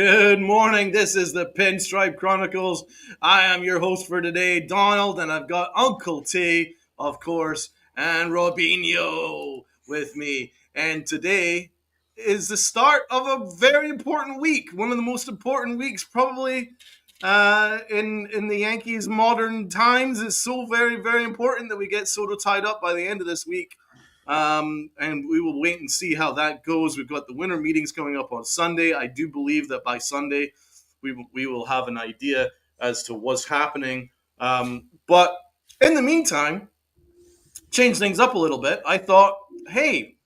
Good morning. This is the Pinstripe Chronicles. I am your host for today, Donald, and I've got Uncle T, of course, and Robinho with me. And today is the start of a very important week, one of the most important weeks probably in the Yankees' modern times. It's so very, very important that we get Soto tied up by the end of this week. And we will wait and see how that goes. We've got the winter meetings coming up on Sunday. I do believe that by Sunday we will have an idea as to what's happening. But in the meantime, change things up a little bit. I thought, hey,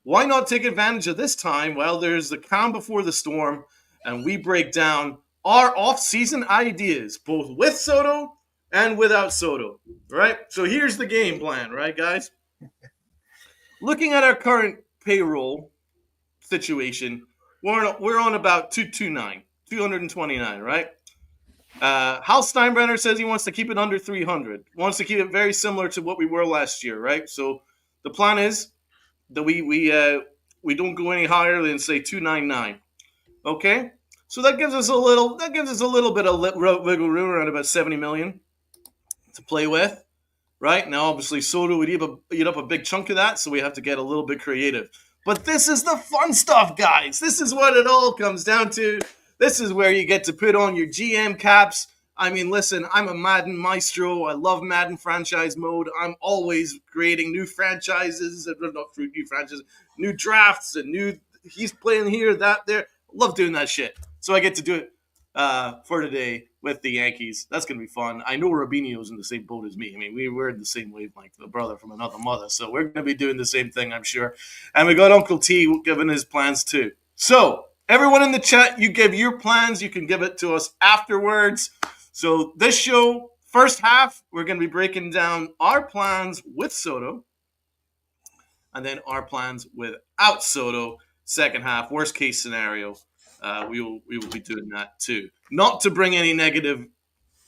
why not take advantage of this time while there's the calm before the storm, and we break down our off-season ideas, both with Soto and without Soto, right? So here's the game plan, right, guys? Looking at our current payroll situation, we're on about 229, right? Hal Steinbrenner says he wants to keep it under 300, wants to keep it very similar to what we were last year, right? So the plan is that we don't go any higher than say 299. Okay, so that gives us a little bit of wiggle room, around about 70 million to play with. Right now, obviously, Soto would eat up a big chunk of that, so we have to get a little bit creative. But this is the fun stuff, guys. This is what it all comes down to. This is where you get to put on your GM caps. I mean, listen, I'm a Madden maestro. I love Madden franchise mode. I'm always creating new franchises, new drafts, and he's playing here, that, there. Love doing that shit. So I get to do it for today with the Yankees. That's going to be fun. I know Robinho's in the same boat as me. I mean, we're in the same wavelength, the brother from another mother. So we're going to be doing the same thing, I'm sure. And we got Uncle T giving his plans too. So everyone in the chat, you give your plans. You can give it to us afterwards. So this show, first half, we're going to be breaking down our plans with Soto and then our plans without Soto. Second half, worst case scenario. We will be doing that too. Not to bring any negative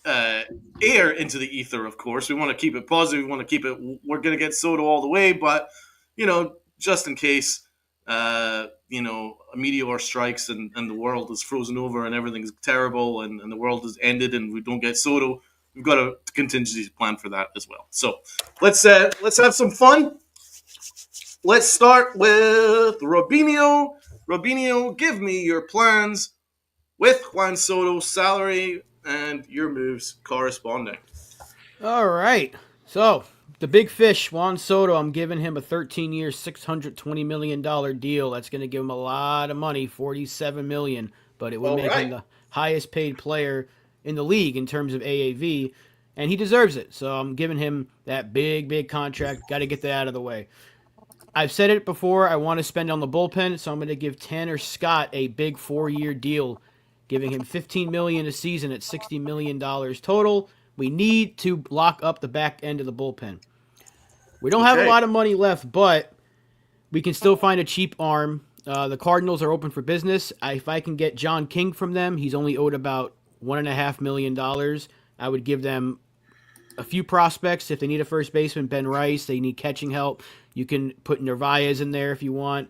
air into the ether, of course. We want to keep it positive. We want to keep it. We're going to get Soto all the way, but just in case, a meteor strikes and the world is frozen over and everything's terrible and the world is ended and we don't get Soto, we've got a contingency plan for that as well. So let's have some fun. Let's start with Robinho. Robinho, give me your plans with Juan Soto's salary and your moves corresponding. All right. So, the big fish, Juan Soto, I'm giving him a 13-year, $620 million deal. That's going to give him a lot of money, $47 million, but it would make him the highest paid player in the league in terms of AAV, and he deserves it. So, I'm giving him that big contract. Got to get that out of the way. I've said it before, I want to spend on the bullpen, so I'm going to give Tanner Scott a big 4-year deal, giving him $15 million a season at $60 million total. We need to lock up the back end of the bullpen. We don't have a lot of money left, but we can still find a cheap arm. The Cardinals are open for business. If I can get John King from them, he's only owed about $1.5 million. I would give them a few prospects. If they need a first baseman, Ben Rice, they need catching help. You can put Narvaez in there if you want,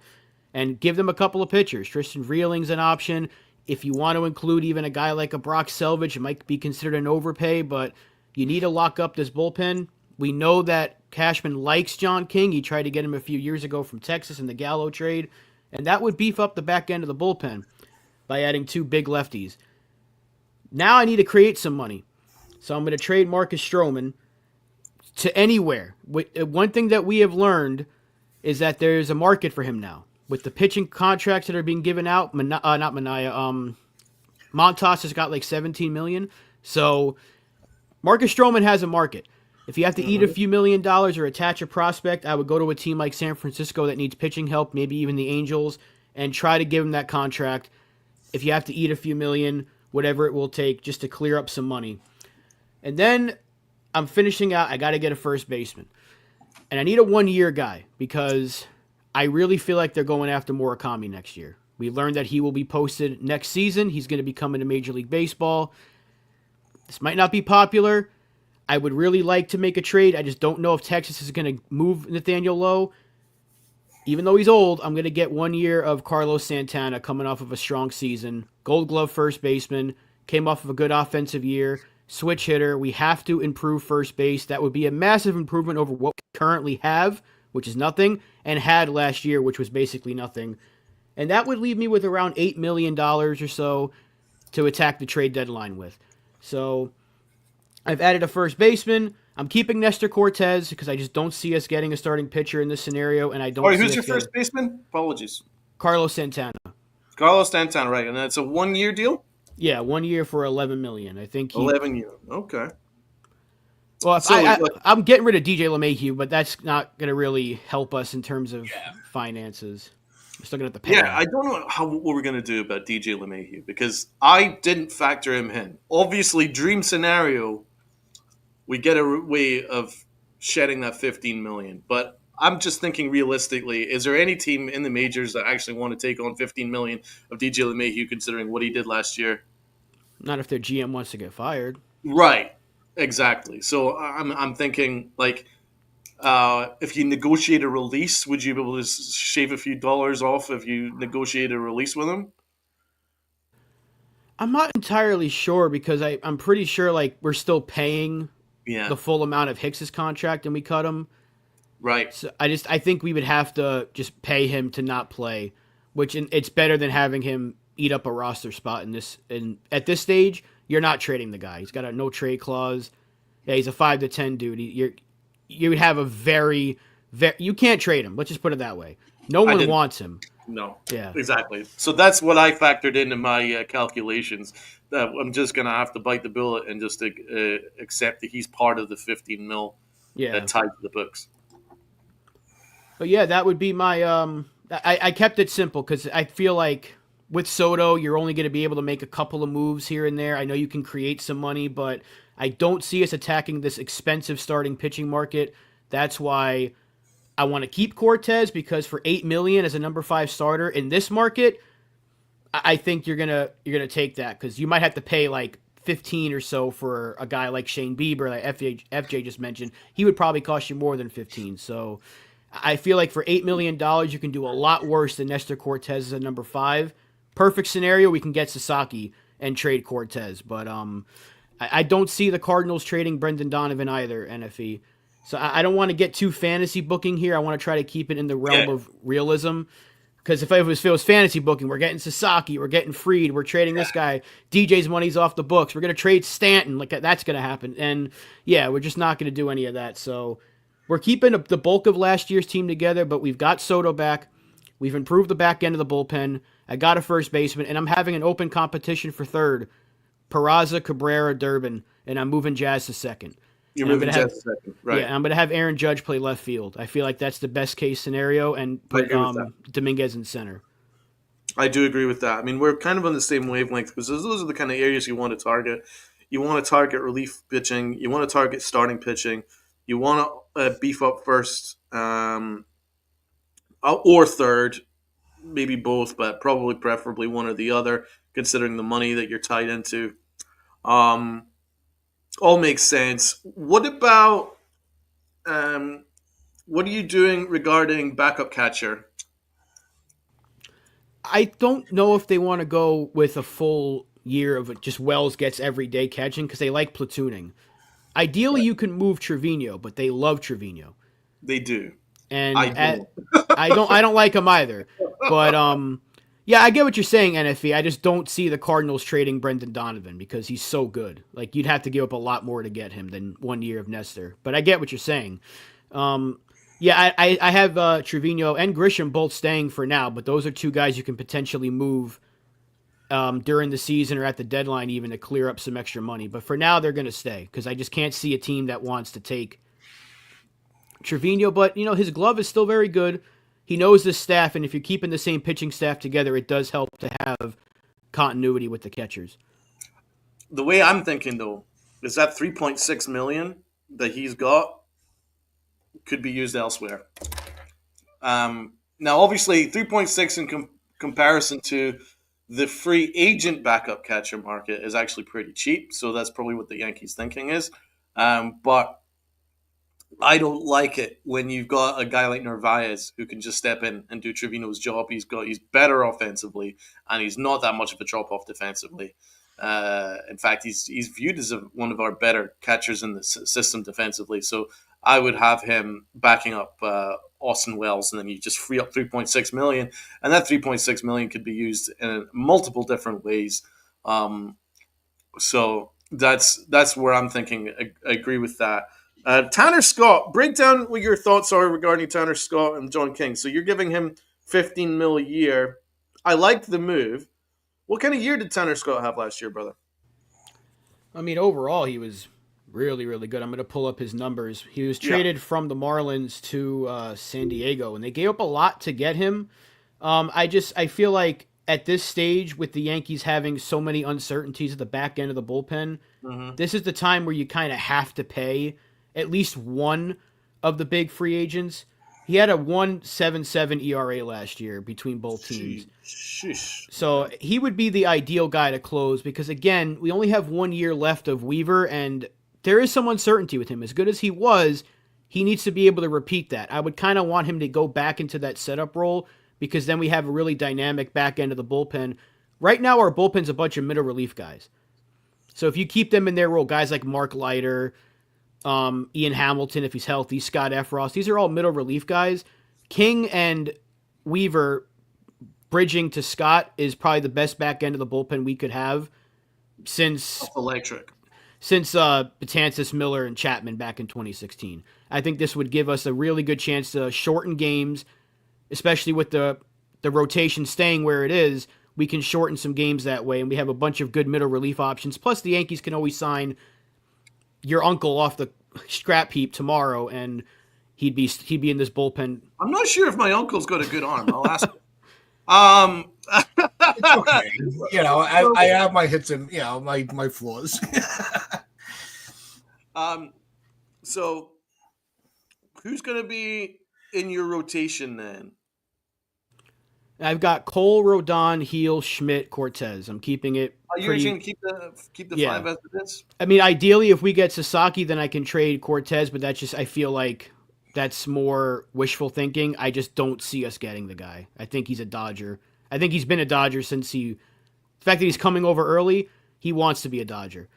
and give them a couple of pitchers. Tristan Vreeling's an option. If you want to include even a guy like a Brock Selvage, it might be considered an overpay, but you need to lock up this bullpen. We know that Cashman likes John King. He tried to get him a few years ago from Texas in the Gallo trade, and that would beef up the back end of the bullpen by adding 2 big lefties. Now I need to create some money. So I'm going to trade Marcus Stroman to anywhere. One thing that we have learned is that there's a market for him now. With the pitching contracts that are being given out, Montas has got like $17 million. So Marcus Stroman has a market. If you have to eat a few $1 million or attach a prospect, I would go to a team like San Francisco that needs pitching help, maybe even the Angels, and try to give him that contract. If you have to eat a few million, whatever it will take just to clear up some money. And then I'm finishing out, I got to get a first baseman. And I need a 1-year guy because I really feel like they're going after Murakami next year. We learned that he will be posted next season. He's going to be coming to Major League Baseball. This might not be popular. I would really like to make a trade. I just don't know if Texas is going to move Nathaniel Lowe. even though he's old, I'm going to get 1 year of Carlos Santana coming off of a strong season. Gold Glove first baseman, came off of a good offensive year, switch hitter. We have to improve first base. That would be a massive improvement over what we currently have, which is nothing, and had last year, which was basically nothing. And that would leave me with around $8 million or so to attack the trade deadline with. So I've added a first baseman. I'm keeping Nestor Cortez because I just don't see us getting a starting pitcher in this scenario, and I don't Sorry, see who's us your getting first baseman? Apologies. Carlos Santana. Carlos Santana, right? And it's a 1 year deal. Yeah, 1 year for 11 million. I think he. 11 year. Okay. Well, if So like, I'm getting rid of DJ LeMahieu, but that's not going to really help us in terms of finances. We're still going to have to pay yeah, him. I don't know what we're gonna do about DJ LeMahieu because I didn't factor him in. Obviously, dream scenario, we get a way of shedding that 15 million. But I'm just thinking realistically, is there any team in the majors that actually want to take on 15 million of DJ LeMahieu considering what he did last year? Not if their GM wants to get fired. Right. Exactly. So I'm thinking like if you negotiate a release, would you be able to shave a few dollars off if you negotiate a release with him? I'm not entirely sure because I'm pretty sure like we're still paying Yeah. the full amount of Hicks's contract and we cut him. Right. So I think we would have to just pay him to not play, which it's better than having him eat up a roster spot in this. And at this stage, you're not trading the guy. He's got a no trade clause. Yeah, he's a 5 to 10 dude. You would have a very you can't trade him. Let's just put it that way. No I one didn't. wants him. No. Yeah, Exactly. So that's what I factored into my calculations. That I'm just gonna have to bite the bullet and just accept that he's part of the 15 mil yeah. tied to the books. But yeah, that would be my I kept it simple because I feel like with Soto, you're only going to be able to make a couple of moves here and there. I know you can create some money, but I don't see us attacking this expensive starting pitching market. That's why I want to keep Cortez because for 8 million as a number 5 starter in this market, I think you're gonna take that because you might have to pay like 15 or so for a guy like Shane Bieber, like FJ just mentioned. He would probably cost you more than 15. So I feel like for $8 million, you can do a lot worse than Nestor Cortez as a number 5. Perfect scenario, we can get Sasaki and trade Cortez, but I don't see the Cardinals trading Brendan Donovan either. NFE. So I don't want to get too fantasy booking here. I want to try to keep it in the realm Yeah. of realism. Because if it was fantasy booking, we're getting Sasaki, we're getting Freed, we're trading this guy. DJ's money's off the books. We're gonna trade Stanton, like that's gonna happen. And yeah, we're just not gonna do any of that. So we're keeping the bulk of last year's team together, but we've got Soto back. We've improved the back end of the bullpen. I got a first baseman, and I'm having an open competition for third. Peraza, Cabrera, Durbin, and I'm moving Jazz to second. You're And I'm moving gonna have Jets second, yeah, right? and I'm gonna have Aaron Judge play left field. I feel like that's the best case scenario, and I put agree with that. Dominguez in center. I do agree with that. I mean, we're kind of on the same wavelength because those are the kind of areas you want to target. You want to target relief pitching. You want to target starting pitching. You want to beef up first or third, maybe both, but probably preferably one or the other, considering the money that you're tied into. Um, all makes sense. What about um, what are you doing regarding backup catcher? I don't know if they want to go with a full year of just Wells gets everyday catching because they like platooning. Ideally, you can move Trevino, but they love Trevino, They do. I and don't. I don't like him either. But yeah, I get what you're saying, NFE. I just don't see the Cardinals trading Brendan Donovan because he's so good. Like you'd have to give up a lot more to get him than 1 year of Nestor. But I get what you're saying. Um, yeah, I have Trevino and Grisham both staying for now, but those are two guys you can potentially move during the season or at the deadline even to clear up some extra money. But for now, they're going to stay because I just can't see a team that wants to take Trevino. But, his glove is still very good. He knows the staff, and if you're keeping the same pitching staff together, it does help to have continuity with the catchers. The way I'm thinking though is that 3.6 million that he's got could be used elsewhere. Now, obviously, 3.6 in comparison to the free agent backup catcher market is actually pretty cheap. So that's probably what the Yankees' thinking is. But I don't like it when you've got a guy like Narvaez who can just step in and do Trevino's job. He's better offensively, and he's not that much of a drop off defensively. In fact, he's viewed as one of our better catchers in the system defensively. So I would have him backing up Austin Wells, and then you just free up 3.6 million, and that 3.6 million could be used in multiple different ways. So that's where I'm thinking. I agree with that. Tanner Scott, break down what your thoughts are regarding Tanner Scott and John King. So you're giving him 15 mil a year. I liked the move. What kind of year did Tanner Scott have last year, brother? I mean, overall, he was really, really good. I'm going to pull up his numbers. He was Yeah. traded from the Marlins to San Diego, and they gave up a lot to get him. I feel like at this stage, with the Yankees having so many uncertainties at the back end of the bullpen, Mm-hmm. this is the time where you kind of have to pay at least one of the big free agents. He had a 1.77 ERA last year between both teams. Sheesh. So he would be the ideal guy to close because, again, we only have 1 year left of Weaver, and there is some uncertainty with him. As good as he was, he needs to be able to repeat that. I would kind of want him to go back into that setup role because then we have a really dynamic back end of the bullpen. Right now, our bullpen's a bunch of middle relief guys. So if you keep them in their role, guys like Mark Leiter, Ian Hamilton, if he's healthy, Scott Efros, these are all middle relief guys. King and Weaver bridging to Scott is probably the best back end of the bullpen we could have since That's electric. Betances, Miller, and Chapman back in 2016. I think this would give us a really good chance to shorten games, especially with the rotation staying where it is. We can shorten some games that way, and we have a bunch of good middle relief options. Plus, the Yankees can always sign your uncle off the scrap heap tomorrow, and he'd be in this bullpen. I'm not sure if my uncle's got a good arm. I'll ask him. Um, It's okay. I have my hits and my flaws. um, so who's going to be in your rotation then? I've got Cole, Rodon, Heel, Schmidt, Cortez. I'm keeping it. Are you going to keep the Yeah. five as it is? I mean, ideally, if we get Sasaki, then I can trade Cortez, but that's just, I feel like that's more wishful thinking. I just don't see us getting the guy. I think he's a Dodger. I think he's been a Dodger since the fact that he's coming over early, he wants to be a Dodger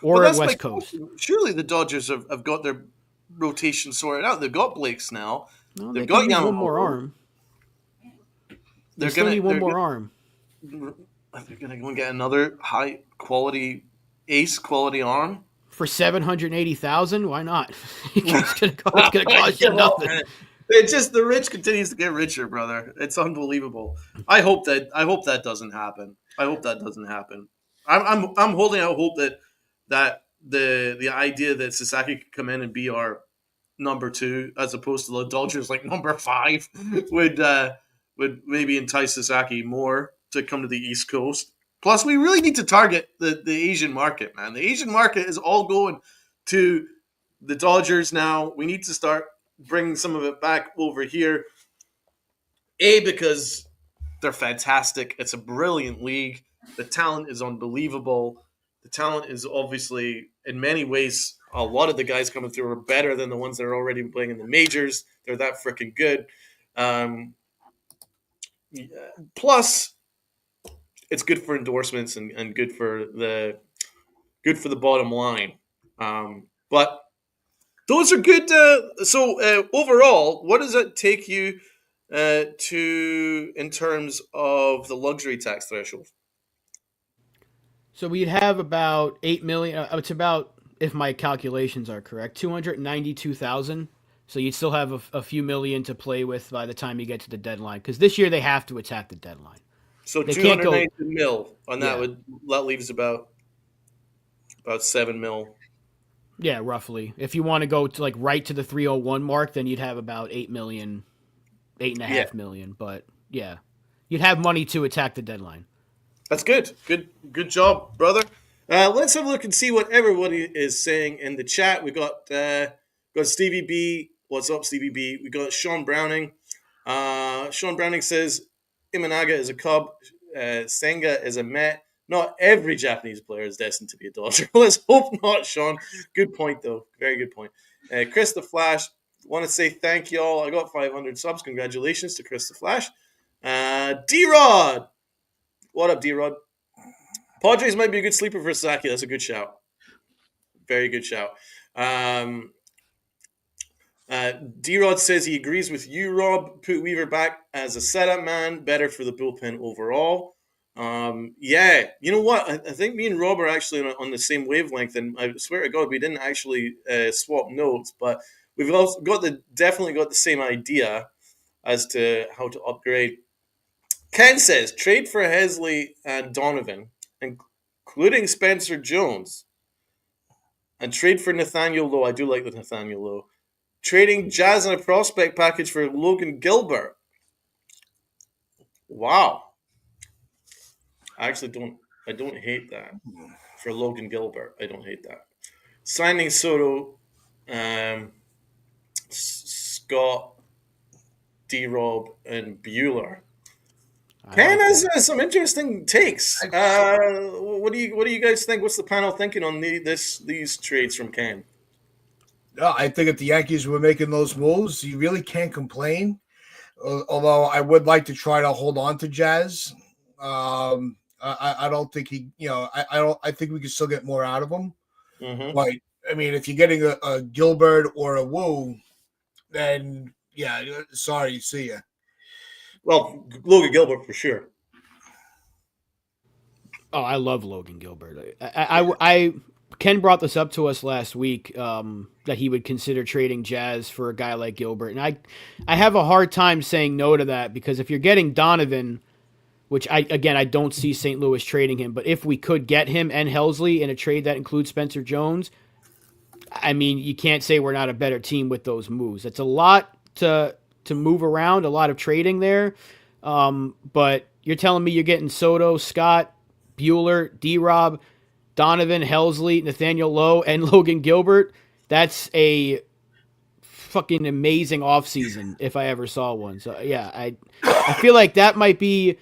or Well, at that's my West Coast. question. Surely the Dodgers have got their rotation sorted out. They've got Blake's now. No, They've they got can use one Yamamoto. more arm. They They're still gonna need one they're more arm. gonna go and get another high quality ace quality arm. For 780,000, why not? It's gonna cost you nothing. The rich continues to get richer, brother. It's unbelievable. I hope that doesn't happen. I hope that doesn't happen. I'm holding out hope that the idea that Sasaki could come in and be our number two as opposed to the Dodgers like number five would maybe entice Sasaki more to come to the East Coast. Plus, we really need to target the Asian market, man. The Asian market is all going to the Dodgers now. We need to start bringing some of it back over here. Because they're fantastic. It's a brilliant league. The talent is unbelievable. The talent is obviously, in many ways, a lot of the guys coming through are better than the ones that are already playing in the majors. They're that freaking good. Yeah. Plus, it's good for endorsements and good for the bottom line. But those are good. So overall, what does it take you to in terms of the luxury tax threshold? So we'd have about 8 million. It's about, if my calculations are correct, 292,000. So you'd still have a few million to play with by the time you get to the deadline. Because this year they have to attack the deadline. So They two can't hundred go. ninety mil on that Yeah. that leaves about 7 mil. Yeah, roughly. If you want to go to like right to the 301 mark, then you'd have about 8 million, eight and a Yeah, half million. But yeah, you'd have money to attack the deadline. that's good. Good job, brother. Let's have a look and see what everybody is saying in the chat. We got Stevie B. What's up, Stevie B? We got Sean Browning. Sean Browning says Imanaga is a Cub. Senga is a Met. not every Japanese player is destined to be a Dodger. Let's hope not, Sean. Good point, though. Very good point. Chris the Flash, want to say thank you all. I got 500 subs. Congratulations to Chris the Flash. D-Rod. What up, D-Rod? Padres might be a good sleeper for Saki. That's a good shout. Very good shout. D-Rod says he agrees with you, Rob. Put Weaver back as a setup man. Better for the bullpen overall. Yeah, you know what? I think me and Rob are actually on the same wavelength, and I swear to God, we didn't actually swap notes, but we've also definitely got the same idea as to how to upgrade. Ken says trade for Hesley and Donovan, including Spencer Jones, and trade for Nathaniel Lowe. I do like the Nathaniel Lowe. Trading Jazz in a prospect package for Logan Gilbert. Wow. I don't hate that. For Logan Gilbert, I don't hate that. Signing Soto, Scott, D-Rob, and Bueller. Ken has some interesting takes. What do you guys think? What's the panel thinking on these trades from Ken? I think if the Yankees were making those moves, you really can't complain. Although I would like to try to hold on to Jazz. I don't think I think we can still get more out of him. Mm-hmm. But I mean, if you're getting a Gilbert or a Wu, then yeah, sorry, see ya. Well, Logan Gilbert for sure. Oh, I love Logan Gilbert. I Ken brought this up to us last week that he would consider trading Jazz for a guy like Gilbert, and I have a hard time saying no to that because if you're getting Donovan, which I don't see St. Louis trading him, but if we could get him and Helsley in a trade that includes Spencer Jones, I mean, you can't say we're not a better team with those moves. It's a lot to move around, a lot of trading there, but you're telling me you're getting Soto, Scott, Bueller, D-Rob, Donovan, Helsley, Nathaniel Lowe, and Logan Gilbert. That's a fucking amazing offseason if I ever saw one. So, yeah, I feel like that might be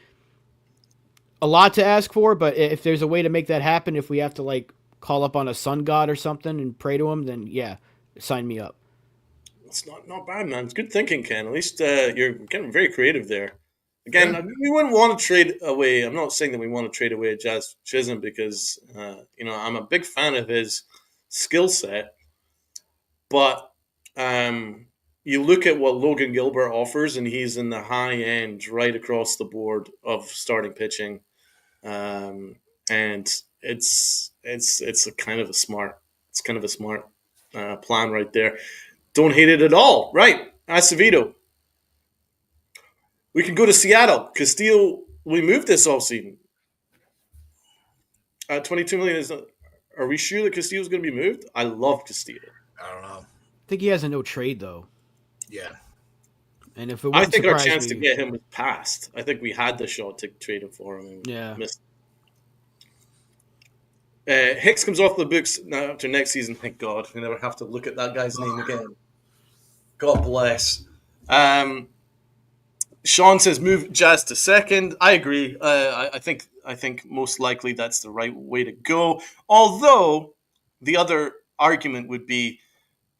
a lot to ask for, but if there's a way to make that happen, if we have to, like, call up on a sun god or something and pray to him, then, yeah, sign me up. It's not bad, man. It's good thinking, Ken. At least you're getting very creative there. Again, we wouldn't want to trade away. I'm not saying that we want to trade away Jazz Chisholm because I'm a big fan of his skill set. But you look at what Logan Gilbert offers, and he's in the high end, right across the board of starting pitching, and it's a kind of a smart plan right there. Don't hate it at all, right? Acevedo. We can go to Seattle. Castillo, we moved this offseason. 22 million is. Are we sure that Castillo is going to be moved? I love Castillo. I don't know. I think he has a no trade though. Yeah. And if it I think our surprise chance me, to get him was passed. I think we had the shot to trade him for him. And yeah. Missed. Hicks comes off the books now after next season. Thank God. We never have to look at that guy's name again. God bless. Sean says move Jazz to second. I agree. I think most likely that's the right way to go. Although the other argument would be,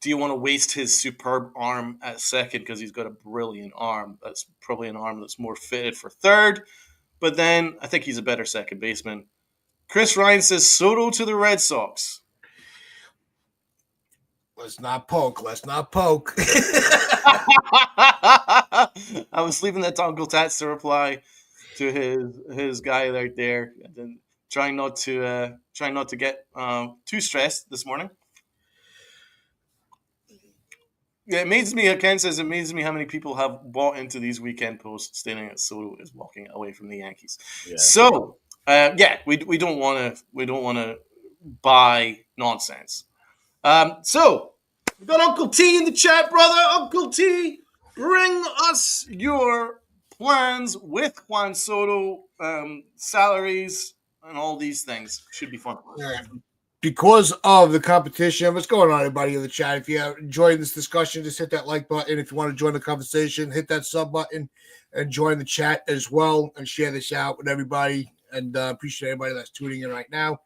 do you want to waste his superb arm at second because he's got a brilliant arm? That's probably an arm that's more fitted for third. But then I think he's a better second baseman. Chris Ryan says Soto to the Red Sox. Let's not poke. I was leaving that to Uncle Tats to reply to his guy right there, and then trying not to get too stressed this morning. Yeah, it amazes me. Ken says it amazes me how many people have bought into these weekend posts stating that Soto is walking away from the Yankees. Yeah. So we don't want to buy nonsense. So we got Uncle T in the chat, brother. Uncle T, bring us your plans with Juan Soto, salaries, and all these things. Should be fun. Yeah. Because of the competition, what's going on, everybody in the chat? If you're enjoying this discussion, just hit that like button. If you want to join the conversation, hit that sub button and join the chat as well and share this out with everybody. and appreciate everybody that's tuning in right now.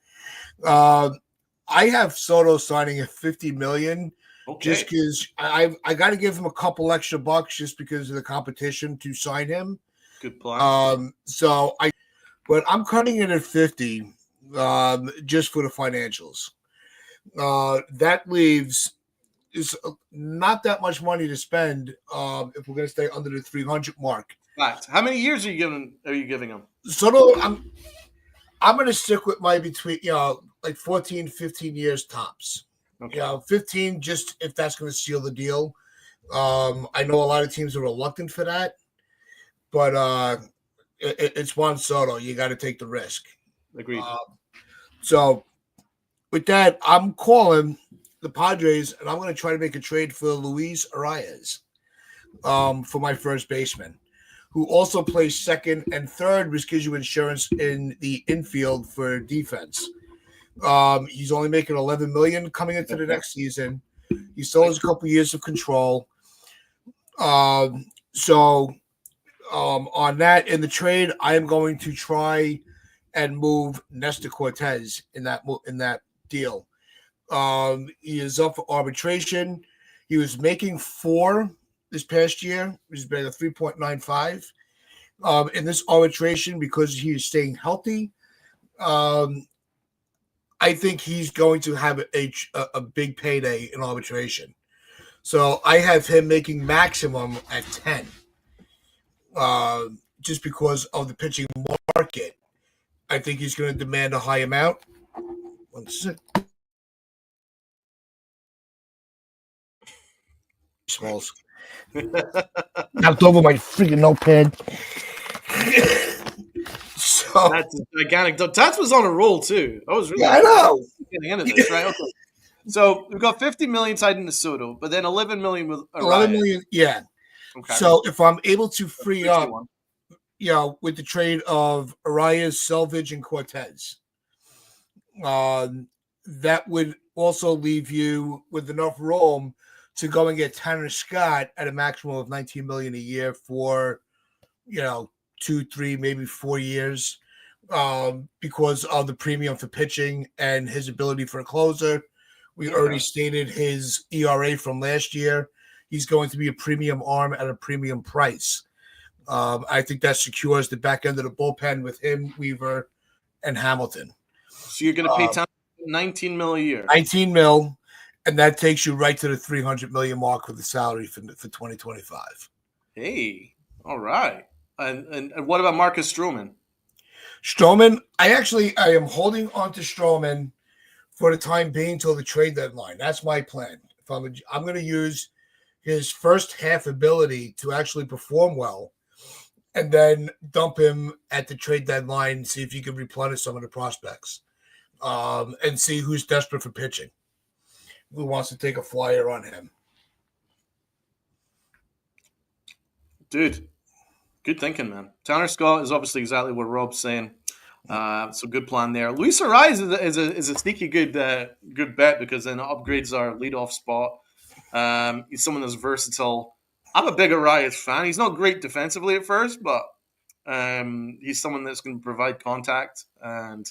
I have Soto signing at $50 million. Just Okay. because I got to give him a couple extra bucks just because of the competition to sign him. Good plan. But I'm cutting it at 50, just for the financials. That leaves is not that much money to spend if we're going to stay under the 300 mark. Fact. How many years are you giving him? Soto, I'm going to stick with my between like 14, 15 years tops. Okay. 15 just if that's going to seal the deal. I know a lot of teams are reluctant for that, but it's Juan Soto. You got to take the risk. Agreed. So with that, I'm calling the Padres, and I'm going to try to make a trade for Luis Arias for my first baseman, who also plays second and third, which gives you insurance in the infield for defense. He's only making $11 million coming into the next season. He still has a couple years of control. So on that, in the trade, I am going to try and move Nestor Cortez in that deal. He is up for arbitration. He was making 4 this past year. He's been a 3.95. In this arbitration, because he is staying healthy, I think he's going to have a big payday in arbitration. So I have him making maximum at 10, just because of the pitching market. I think he's going to demand a high amount. 1 second. Smalls. Knocked over my freaking notepad. So That's gigantic. Tats was on a roll too. I was really I know. getting into this, right? Okay. So we've got 50 million tied into Soto, but then 11 million with Arias. 11 million, yeah. Okay. So if I'm able to free up, 61. with the trade of Arias, Selvage, and Cortez, that would also leave you with enough room to go and get Tanner Scott at a maximum of $19 million a year for, 2, 3, maybe 4 years, because of the premium for pitching and his ability for a closer. We already stated his ERA from last year. He's going to be a premium arm at a premium price. I think that secures the back end of the bullpen with him, Weaver, and Hamilton. So you're going to pay 19 mil a year. 19 mil, and that takes you right to the 300 million mark with the salary for 2025. Hey, all right. And what about Marcus Stroman? Stroman, I am holding on to Stroman for the time being till the trade deadline. That's my plan. If I'm going to use his first half ability to actually perform well, and then dump him at the trade deadline, see if he can replenish some of the prospects, and see who's desperate for pitching, who wants to take a flyer on him. Dude, good thinking, man. Tanner Scott is obviously exactly what Rob's saying. So good plan there. Luis Arias is a sneaky good bet because then it upgrades our leadoff spot. He's someone that's versatile. I'm a big Arias fan. He's not great defensively at first, but he's someone that's going to provide contact and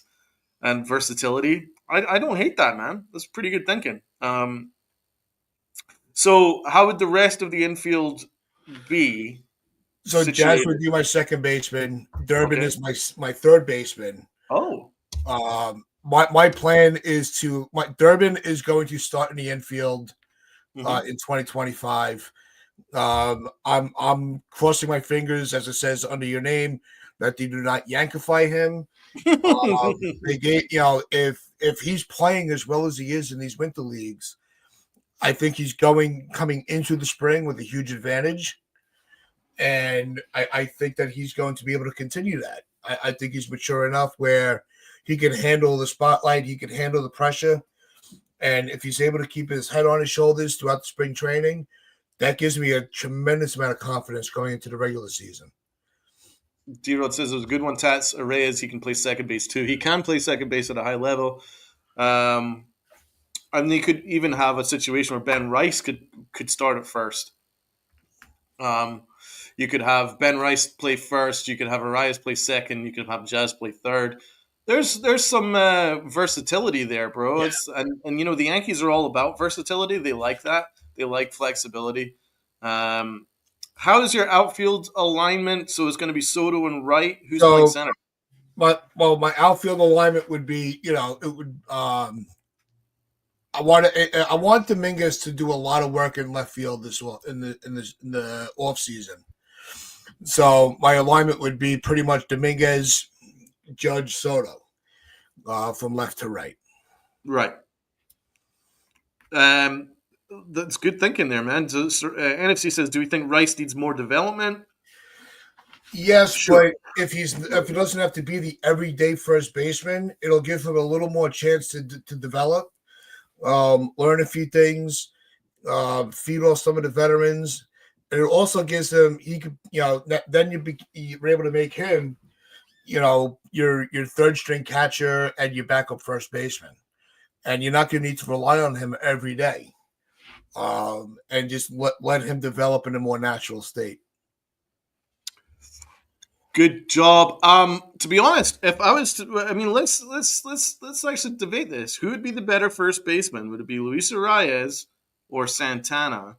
versatility. I don't hate that, man. That's pretty good thinking. So how would the rest of the infield be? So situated? Jazz would be my second baseman. Durbin is my third baseman. Oh. My plan is Durbin is going to start in the infield in 2025. I'm crossing my fingers, as it says under your name, that they do not Yankify him. If he's playing as well as he is in these winter leagues, I think he's coming into the spring with a huge advantage. And I think that he's going to be able to continue that. I think he's mature enough where he can handle the spotlight, he can handle the pressure. And if he's able to keep his head on his shoulders throughout the spring training, that gives me a tremendous amount of confidence going into the regular season. D-Rod says it was a good one. Tats Arias, he can play second base too. He can play second base at a high level. And they could even have a situation where Ben Rice could start at first. You could have Ben Rice play first. You could have Arias play second. You could have Jazz play third. There's some versatility there, bro. Yeah. And the Yankees are all about versatility. They like that. They like flexibility. Um, how is your outfield alignment? So it's going to be Soto and Wright. Who's playing So center? my outfield alignment would be, it would I want Dominguez to do a lot of work in left field this in the off season. So my alignment would be pretty much Dominguez, Judge, Soto, from left to right. Right. Um, that's good thinking there, man. So, NFC says, do we think Rice needs more development? Yes, Sure. but if he doesn't have to be the everyday first baseman, it'll give him a little more chance to develop, learn a few things, feed off some of the veterans. And it also gives him then you're able to make him your third string catcher and your backup first baseman, and you're not going to need to rely on him every day, and just let him develop in a more natural state. Good job. To be honest, if I was to, I mean, let's actually debate this. Who would be the better first baseman? Would it be Luis Arias or Santana?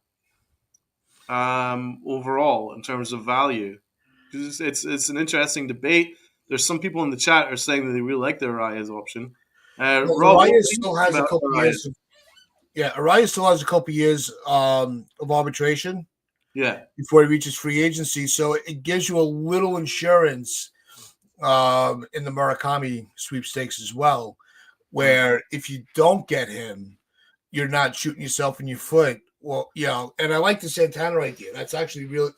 Overall, in terms of value, because it's an interesting debate. There's some people in the chat are saying that they really like the Arias option. Well, Rob, what do Arias you still think has a about couple Arias? years. Yeah, Arias still has a couple years of arbitration Yeah, before he reaches free agency, so it gives you a little insurance in the Murakami sweepstakes as well, where if you don't get him, you're not shooting yourself in your foot. Well, and I like the Santana idea. That's actually real,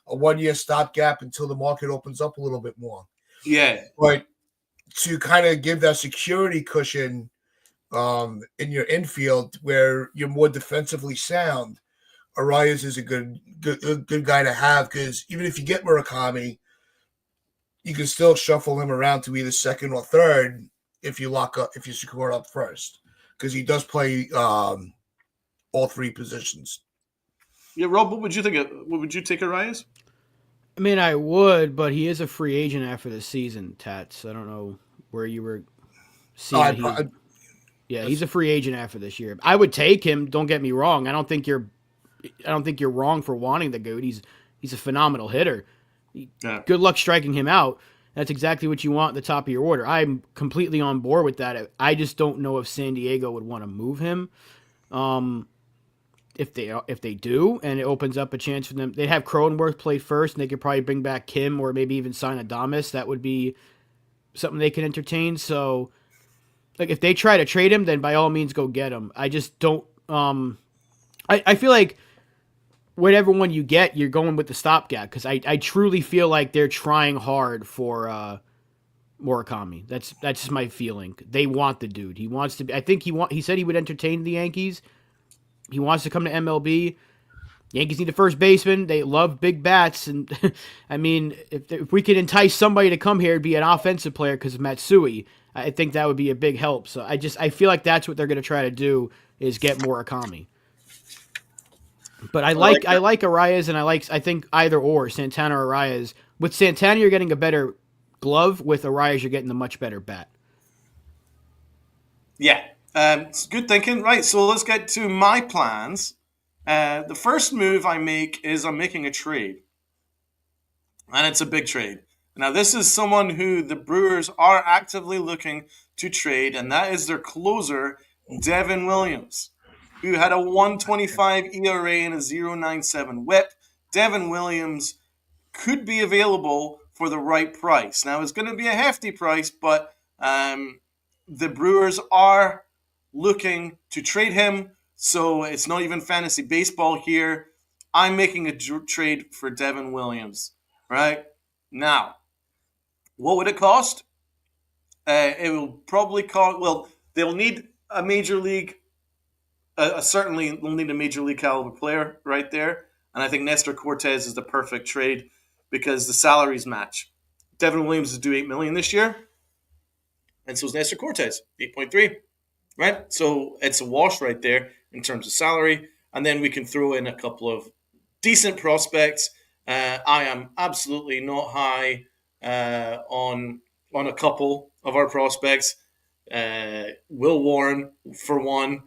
a 1 year stopgap until the market opens up a little bit more. yeah. But to kind of give that security cushion in your infield where you're more defensively sound, Arias is a good guy to have, because even if you get Murakami, you can still shuffle him around to either second or third if you secure up first, because he does play all three positions. Yeah, Rob, what would you think? What would you take Arias? I mean, I would, but he is a free agent after the season, Tats. I don't know where you were seeing that he was. Yeah, he's a free agent after this year. I would take him. Don't get me wrong. I don't think you're wrong for wanting the goat. He's a phenomenal hitter. Yeah. Good luck striking him out. That's exactly what you want at the top of your order. I'm completely on board with that. I just don't know if San Diego would want to move him. If they do, and it opens up a chance for them, they'd have Cronenworth play first, and they could probably bring back Kim or maybe even sign Adames. That would be something they can entertain. So, like, if they try to trade him, then by all means go get him. I just don't. I feel like whatever one you get, you're going with the stopgap, because I truly feel like they're trying hard for Murakami. That's just my feeling. They want the dude. He wants to be. I think he said he would entertain the Yankees. He wants to come to MLB. Yankees need a first baseman. They love big bats, and I mean, if we could entice somebody to come here, it'd be an offensive player because of Matsui. I think that would be a big help. So I feel like that's what they're going to try to do, is get Murakami. But I like Arias, and I think either or, Santana or Arias. With Santana, you're getting a better glove. With Arias, you're getting a much better bat. Yeah, it's good thinking. Right, so let's get to my plans. The first move I make is I'm making a trade, and it's a big trade. Now, this is someone who the Brewers are actively looking to trade, and that is their closer, Devin Williams, who had a 1.25 ERA and a 0.97 WHIP. Devin Williams could be available for the right price. Now, it's going to be a hefty price, but the Brewers are looking to trade him, so it's not even fantasy baseball here. I'm making a trade for Devin Williams, right? Now, what would it cost? It will probably cost, well, they'll need a major league, certainly they'll need a major league caliber player right there. And I think Nestor Cortez is the perfect trade because the salaries match. Devin Williams is due $8 million this year, and so is Nestor Cortez, 8.3, right? So it's a wash right there in terms of salary. And then we can throw in a couple of decent prospects I am absolutely not high on a couple of our prospects. Will Warren, for one.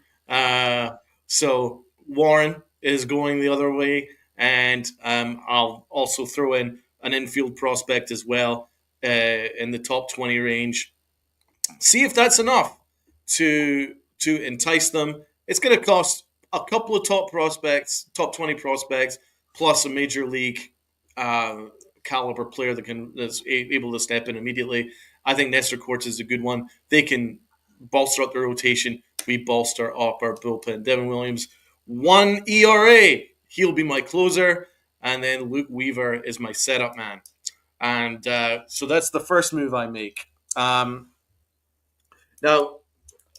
So Warren is going the other way, and I'll also throw in an infield prospect as well in the top 20 range. See if that's enough to entice them. It's going to cost a couple of top prospects, top 20 prospects, plus a major league uh, caliber player that's able to step in immediately. I think Nestor Cortes is a good one. They can bolster up their rotation. We bolster up our bullpen. Devin Williams, 1 ERA. He'll be my closer, and then Luke Weaver is my setup man. And so that's the first move I make. Now,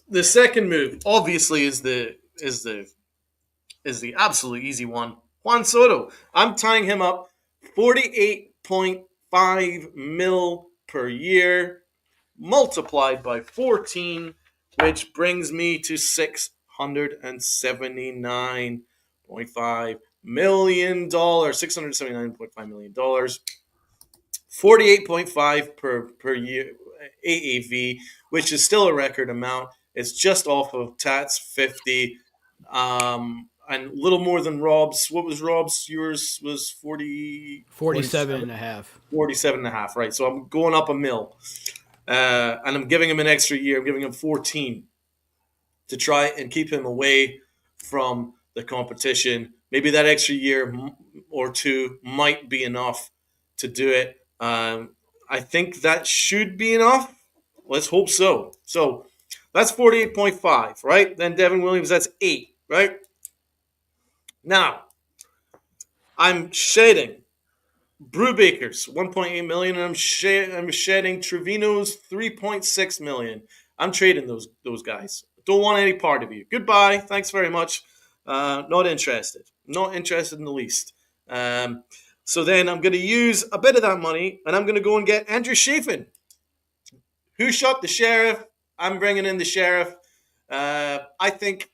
the second move obviously is the absolute easy one. Juan Soto. I'm tying him up 48.5 mil per year multiplied by 14, which brings me to $679.5 million. $679.5 million. 48.5 per year AAV, which is still a record amount. It's just off of Tat's 50, and a little more than Rob's. What was Rob's? Yours was 47 and a half. 47 and a half, right? So I'm going up a mil, and I'm giving him an extra year. I'm giving him 14 to try and keep him away from the competition. Maybe that extra year or two might be enough to do it. I think that should be enough. Let's hope so. So that's 48.5, right? Then Devin Williams, that's 8, right? Now, I'm shedding Brubaker's 1.8 million, and I'm shedding Trevino's 3.6 million. I'm trading those guys. Don't want any part of you. Goodbye. Thanks very much. Not interested. Not interested in the least. So then I'm going to use a bit of that money, and I'm going to go and get Andrew Chafin. Who shot the sheriff? I'm bringing in the sheriff. I think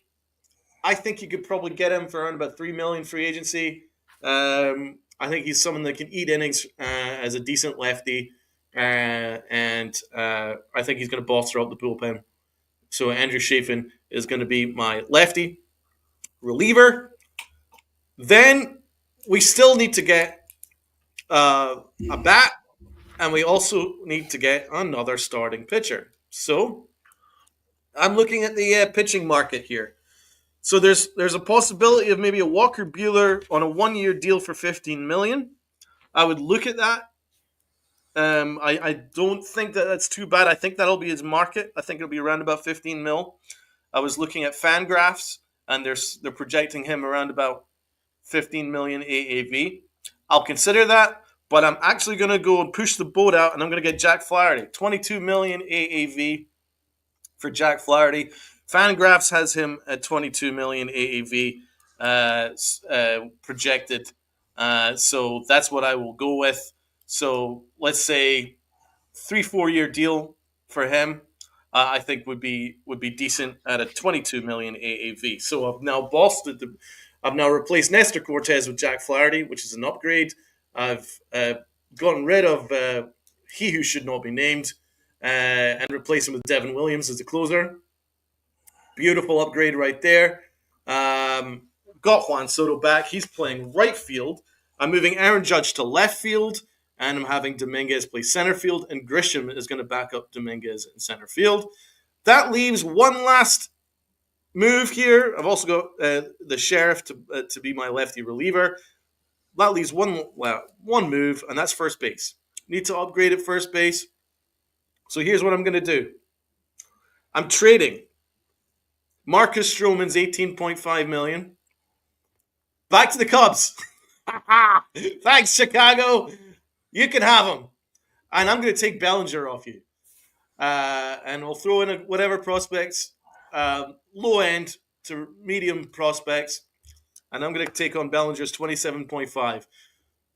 you could probably get him for around about $3 million free agency. I think he's someone that can eat innings as a decent lefty, and I think he's going to bolster up the bullpen. So Andrew Chafin is going to be my lefty reliever. Then we still need to get a bat, and we also need to get another starting pitcher. So I'm looking at the pitching market here. So there's a possibility of maybe a Walker Buehler on a 1-year deal for $15 million. I would look at that. I don't think that's too bad. I think that'll be his market. I think it'll be around about 15 mil. I was looking at Fangraphs, and they're projecting him around about 15 million AAV. I'll consider that, but I'm actually going to go and push the boat out, and I'm going to get Jack Flaherty, 22 million AAV for Jack Flaherty. Fangraphs has him at 22 million AAV projected. So that's what I will go with. So let's say 3-4 year deal for him. I think would be decent at a 22 million AAV. So I've now replaced Nestor Cortes with Jack Flaherty, which is an upgrade. I've gotten rid of he who should not be named and replaced him with Devin Williams as the closer. Beautiful upgrade right there. Got Juan Soto back. He's playing right field. I'm moving Aaron Judge to left field, and I'm having Dominguez play center field, and Grisham is going to back up Dominguez in center field. That leaves one last move here. I've also got the Sheriff to be my lefty reliever. That leaves one move, and that's first base. Need to upgrade at first base. So here's what I'm going to do. I'm trading Marcus Stroman's $18.5 million back to the Cubs. Thanks, Chicago. You can have him. And I'm going to take Bellinger off you. And we'll throw in whatever prospects, low end to medium prospects. And I'm going to take on Bellinger's 27.5.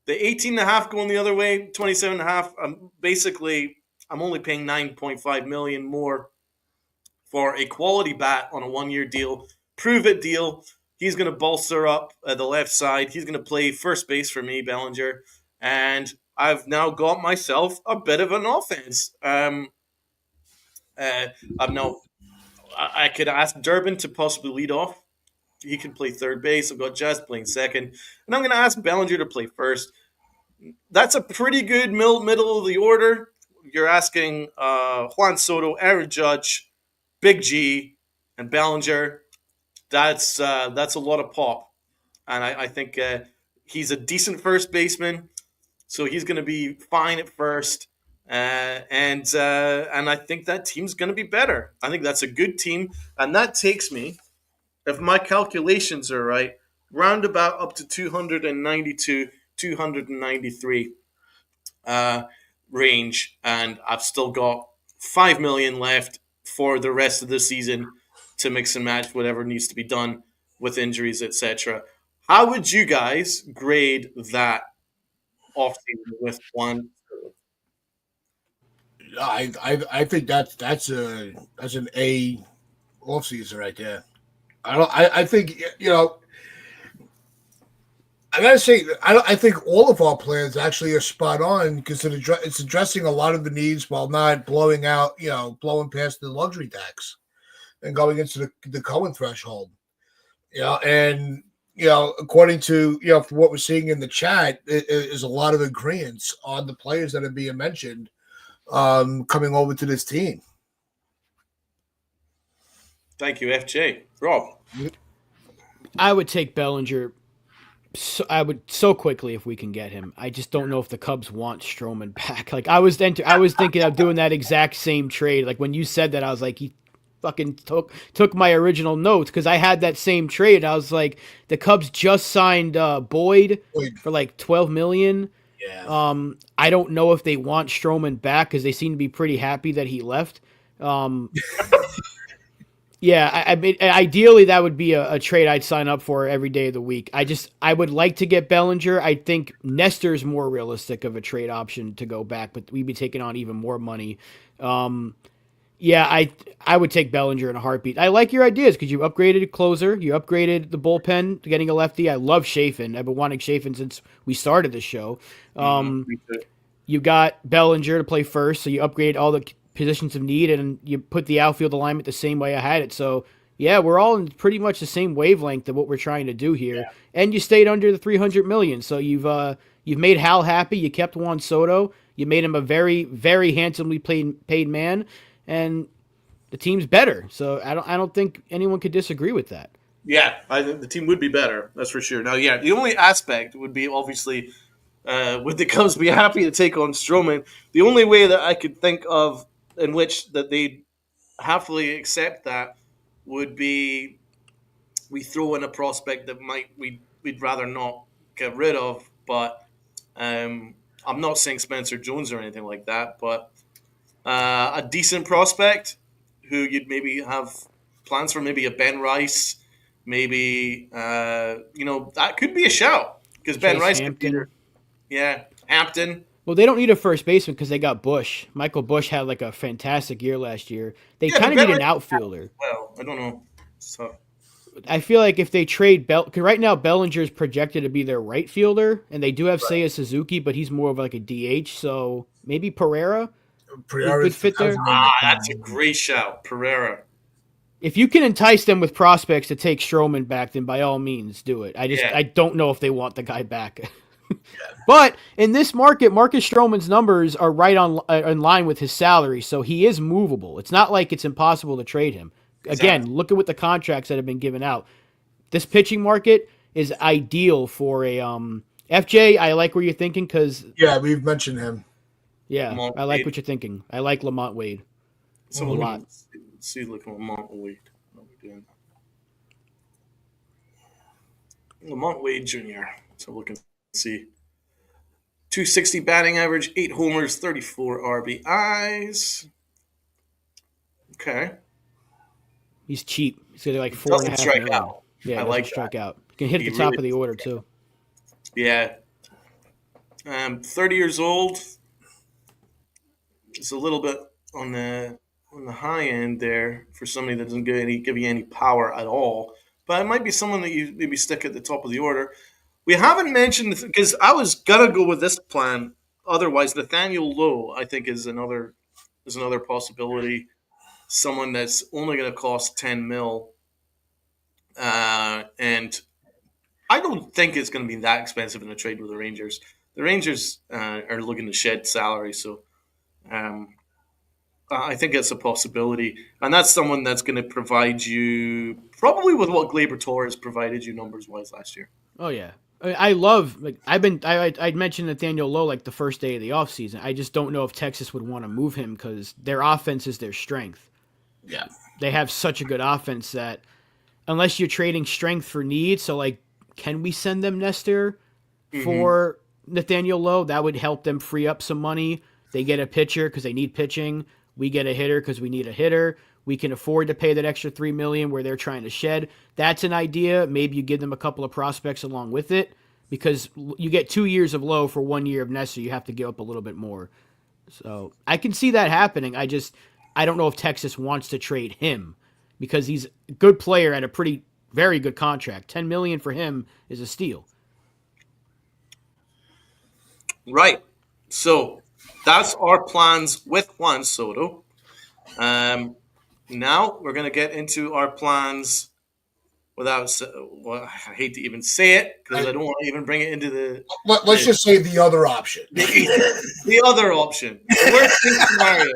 The 18.5 going the other way, 27.5. I'm only paying $9.5 million more for a quality bat on a 1-year deal. Prove it deal. He's going to bolster up the left side. He's going to play first base for me, Bellinger. And I've now got myself a bit of an offense. Uh, I'm now. I could ask Durbin to possibly lead off. He can play third base. I've got Jazz playing second, and I'm going to ask Bellinger to play first. That's a pretty good middle of the order. You're asking Juan Soto, Aaron Judge, Big G, and Bellinger. That's a lot of pop, and I think he's a decent first baseman, so he's going to be fine at first. And I think that team's going to be better. I think that's a good team, and that takes me, if my calculations are right, roundabout up to 292, 293 uh, range, and I've still got 5 million left for the rest of the season to mix and match whatever needs to be done with injuries, etc. How would you guys grade that offseason with one? I think that's an A offseason right there. I think I gotta say I think all of our plans actually are spot on because it's addressing a lot of the needs while not blowing past the luxury tax and going into the Cohen threshold. And according to what we're seeing in the chat, is a lot of agreements on the players that are being mentioned coming over to this team. Thank you, FJ. Rob. I would take Bellinger. I would so quickly if we can get him. I just don't know if the Cubs want Stroman back. Like I was thinking of doing that exact same trade. Like when you said that, I was like, he fucking took my original notes because I had that same trade. I was like, the Cubs just signed Boyd for like $12 million. Yeah. I don't know if they want Stroman back because they seem to be pretty happy that he left. Yeah, I mean, ideally that would be a trade I'd sign up for every day of the week. I would like to get Bellinger. I think Nestor's more realistic of a trade option to go back, but we'd be taking on even more money. Yeah, I would take Bellinger in a heartbeat. I like your ideas because you upgraded a closer, you upgraded the bullpen to getting a lefty. I love Chafin. I've been wanting Chafin since we started the show. You got Bellinger to play first, so you upgrade all the positions of need and you put the outfield alignment the same way I had it. So yeah, we're all in pretty much the same wavelength of what we're trying to do here. Yeah. And you stayed under the 300 million. So you've made Hal happy. You kept Juan Soto. You made him a very, very handsomely paid man, and the team's better. So I don't think anyone could disagree with that. Yeah, I think the team would be better. That's for sure. Now, yeah, the only aspect would be obviously would the Cubs be happy to take on Stroman? The only way that I could think of in which that they'd happily accept that would be we throw in a prospect that we'd rather not get rid of, but I'm not saying Spencer Jones or anything like that, but a decent prospect who you'd maybe have plans for, maybe a Ben Rice, maybe that could be a shout because Ben Rice Hampton. could be Hampton. Well, they don't need a first baseman because they got Bush. Michael Bush had like a fantastic year last year. They kind of need an outfielder. Well, I don't know. So I feel like if they trade because right now Bellinger is projected to be their right fielder, and they do have Seiya Suzuki, but he's more of like a DH. So maybe Pereira could fit there. That's a great shout, Pereira. If you can entice them with prospects to take Stroman back, then by all means do it. I don't know if they want the guy back. But in this market, Marcus Stroman's numbers are right in line with his salary, so he is movable. It's not like it's impossible to trade him. Exactly. Again, look at what the contracts that have been given out. This pitching market is ideal for a FJ. I like where you're thinking because we've mentioned him. Yeah, Lamont I like Wade. What you're thinking. I like Lamont Wade. So a lot. See, look at Lamont Wade. What are we doing? Lamont Wade Jr. So look and see. 260 batting average, 8 homers, 34 RBIs. Okay. He's cheap. He's got like $4.5 million. Out. Yeah, I like strike out. He can hit at the top of the order too. Yeah. 30 years old. It's a little bit on the high end there for somebody that doesn't give you any power at all. but it might be someone that you maybe stick at the top of the order. We haven't mentioned because I was gonna go with this plan. Otherwise, Nathaniel Lowe, I think, is another possibility. Someone that's only going to cost 10 mil, and I don't think it's going to be that expensive in a trade with the Rangers. The Rangers are looking to shed salary, so um, I think it's a possibility, and that's someone that's going to provide you probably with what Glaber Torres provided you numbers wise last year. Oh yeah. I love like I'd mentioned Nathaniel Lowe like the first day of the offseason. I just don't know if Texas would want to move him because their offense is their strength. Yeah. They have such a good offense that unless you're trading strength for need, so like can we send them Nestor Mm-hmm. for Nathaniel Lowe? That would help them free up some money. They get a pitcher because they need pitching. We get a hitter because we need a hitter. We can afford to pay that extra $3 million where they're trying to shed. That's an idea. Maybe you give them a couple of prospects along with it because you get 2 years of Lowe for 1 year of Nestor. You have to give up a little bit more. So I can see that happening. I don't know if Texas wants to trade him because he's a good player at a pretty very good contract. 10 million for him is a steal. Right. So that's our plans with Juan Soto. Um, Now we're going to get into our plans without. Well, I hate to even say it because I don't want to even bring it into Let's the just say the other option. the other option, the worst case scenario.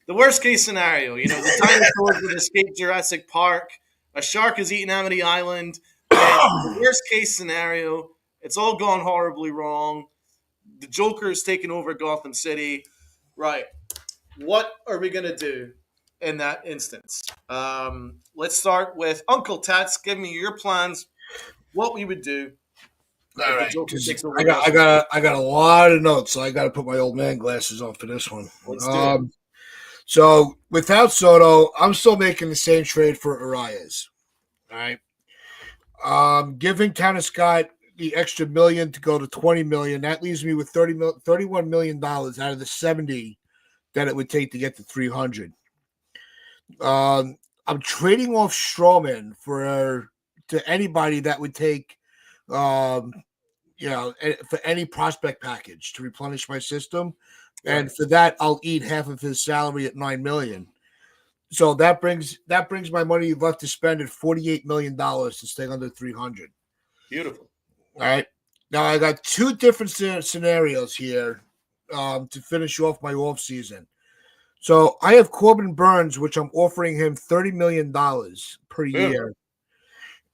The worst case scenario, the dinosaurs would escape Jurassic Park. A shark has eaten Amity Island. And the worst case scenario, it's all gone horribly wrong. The Joker is taking over Gotham City. Right. What are we going to do in that instance? Let's start with Uncle Tats. Give me your plans, what we would do All if the right, Joker because takes over I got I Gotham City. got I got a lot of notes, so I got to put my old man glasses on for this one. Let's do it. Um, so without Soto, I'm still making the same trade for Arias. All right, giving Tanner Scott the extra million to go to 20 million. That leaves me with $31 million out of the 70 that it would take to get to 300. I'm trading off Stroman for to anybody that would take um, for any prospect package to replenish my system. Right. And for that, I'll eat half of his salary at 9 million. So that brings my money left to spend at $48 million to stay under 300. Beautiful. All right. Now I got two different scenarios here to finish off my off season. So I have Corbin Burns, which I'm offering him $30 million per Boom. year.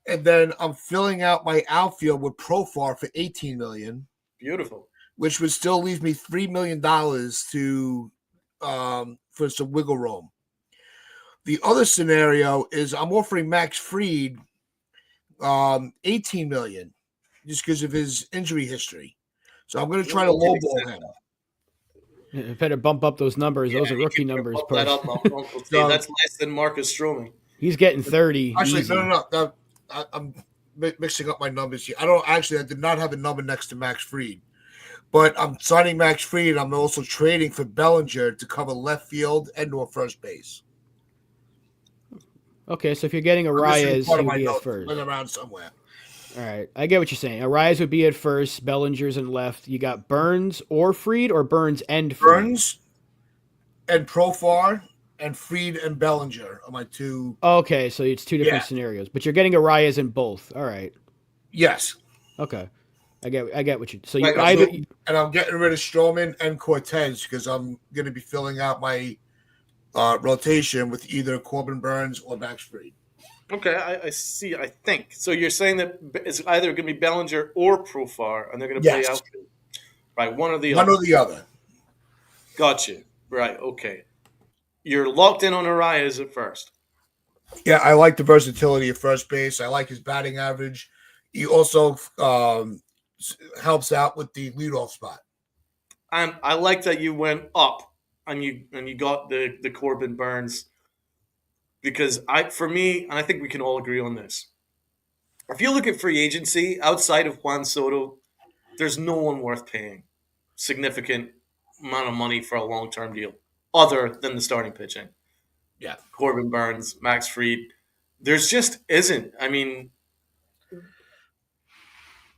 And then I'm filling out my outfield with Profar for 18 million, Beautiful. which would still leave me $3 million to for some wiggle room. The other scenario is I'm offering Max Fried 18 million just because of his injury history. So I'm going to try to We can lowball accept him. that. Better bump up those numbers. Yeah, Those are you rookie can numbers, bump that pers. up, Uncle T. So That's less than Marcus Stroman. He's getting 30 actually, easy. no. I'm mixing up my numbers here. I did not have a number next to Max Fried, but I'm signing Max Fried. I'm also trading for Bellinger to cover left field and or first base. Okay, so if you're getting I'm missing Arias, part he of would my be at notes first. around somewhere. All right, I get what you're saying. Arias would be at first. Bellinger's in left. You got Burns or Fried, or Burns and Fried. Burns and Profar and Fried and Bellinger are my two. Okay, so it's two different Yeah. scenarios, but you're getting Arias in both. All right. Yes. Okay, I get what you. So Right, you either. And I'm getting rid of Stroman and Cortez because I'm going to be filling out my rotation with either Corbin Burns or Max Fried. Okay, I see. I think so. You're saying that it's either going to be Bellinger or Profar, and they're going to play Yes. outfield. Right, one or the One other. or the other. Gotcha. Right. Okay. You're locked in on Arias at first. Yeah, I like the versatility of first base. I like his batting average. He also helps out with the leadoff spot. And I like that you went up and you got the Corbin Burns because for me, and I think we can all agree on this. If you look at free agency outside of Juan Soto, there's no one worth paying significant amount of money for a long term deal other than the starting pitching. Yeah. Corbin Burns, Max Fried. There's just isn't. I mean,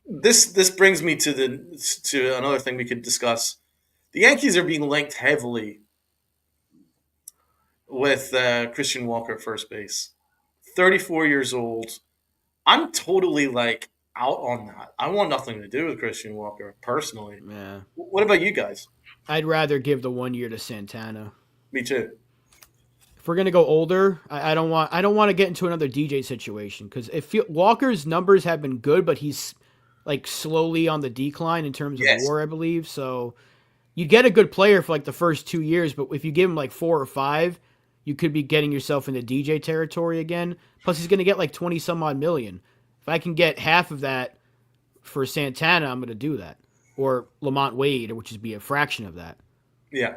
this brings me to another thing we could discuss. The Yankees are being linked heavily with Christian Walker at first base. 34 years old. I'm totally like out on that. I want nothing to do with Christian Walker personally. Yeah. What about you guys? I'd rather give the 1 year to Santana. Me too. If we're gonna go older, I don't want to get into another DJ situation because if Walker's numbers have been good, but he's like slowly on the decline in terms of Yes. WAR, I believe. So you get a good player for like the first 2 years, but if you give him like 4 or 5, you could be getting yourself into DJ territory again. Plus, he's gonna get like 20 some odd million. If I can get half of that for Santana, I'm gonna do that. Or Lamont Wade, which is be a fraction of that. Yeah,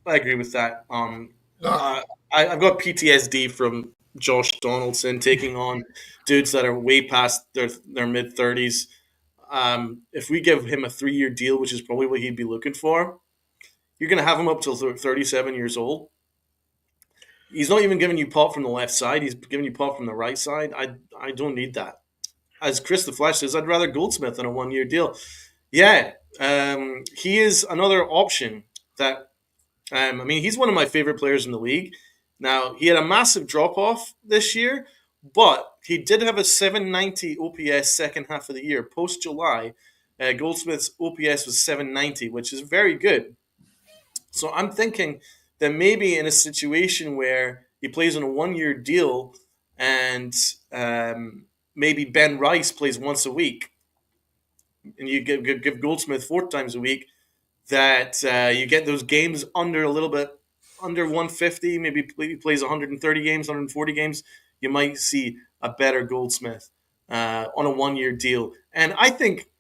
I agree with that. Uh, I've got PTSD from Josh Donaldson taking on dudes that are way past their mid 30s. If we give him a 3 year deal, which is probably what he'd be looking for, you're going to have him up till 37 years old. He's not even giving you pop from the left side. He's giving you pop from the right side. I don't need that. As Chris the Flash says, I'd rather Goldsmith than a 1 year deal. Yeah, he is another option that I mean, he's one of my favorite players in the league. Now, he had a massive drop off this year, but he did have a 790 OPS second half of the year. Post July, Goldsmith's OPS was 790, which is very good. So I'm thinking that maybe in a situation where he plays on a 1 year deal and maybe Ben Rice plays once a week, and you give Goldsmith 4 times a week, that you get those games under a little bit under 150, maybe he plays 130 games, 140 games, you might see a better Goldsmith on a 1 year deal. And I think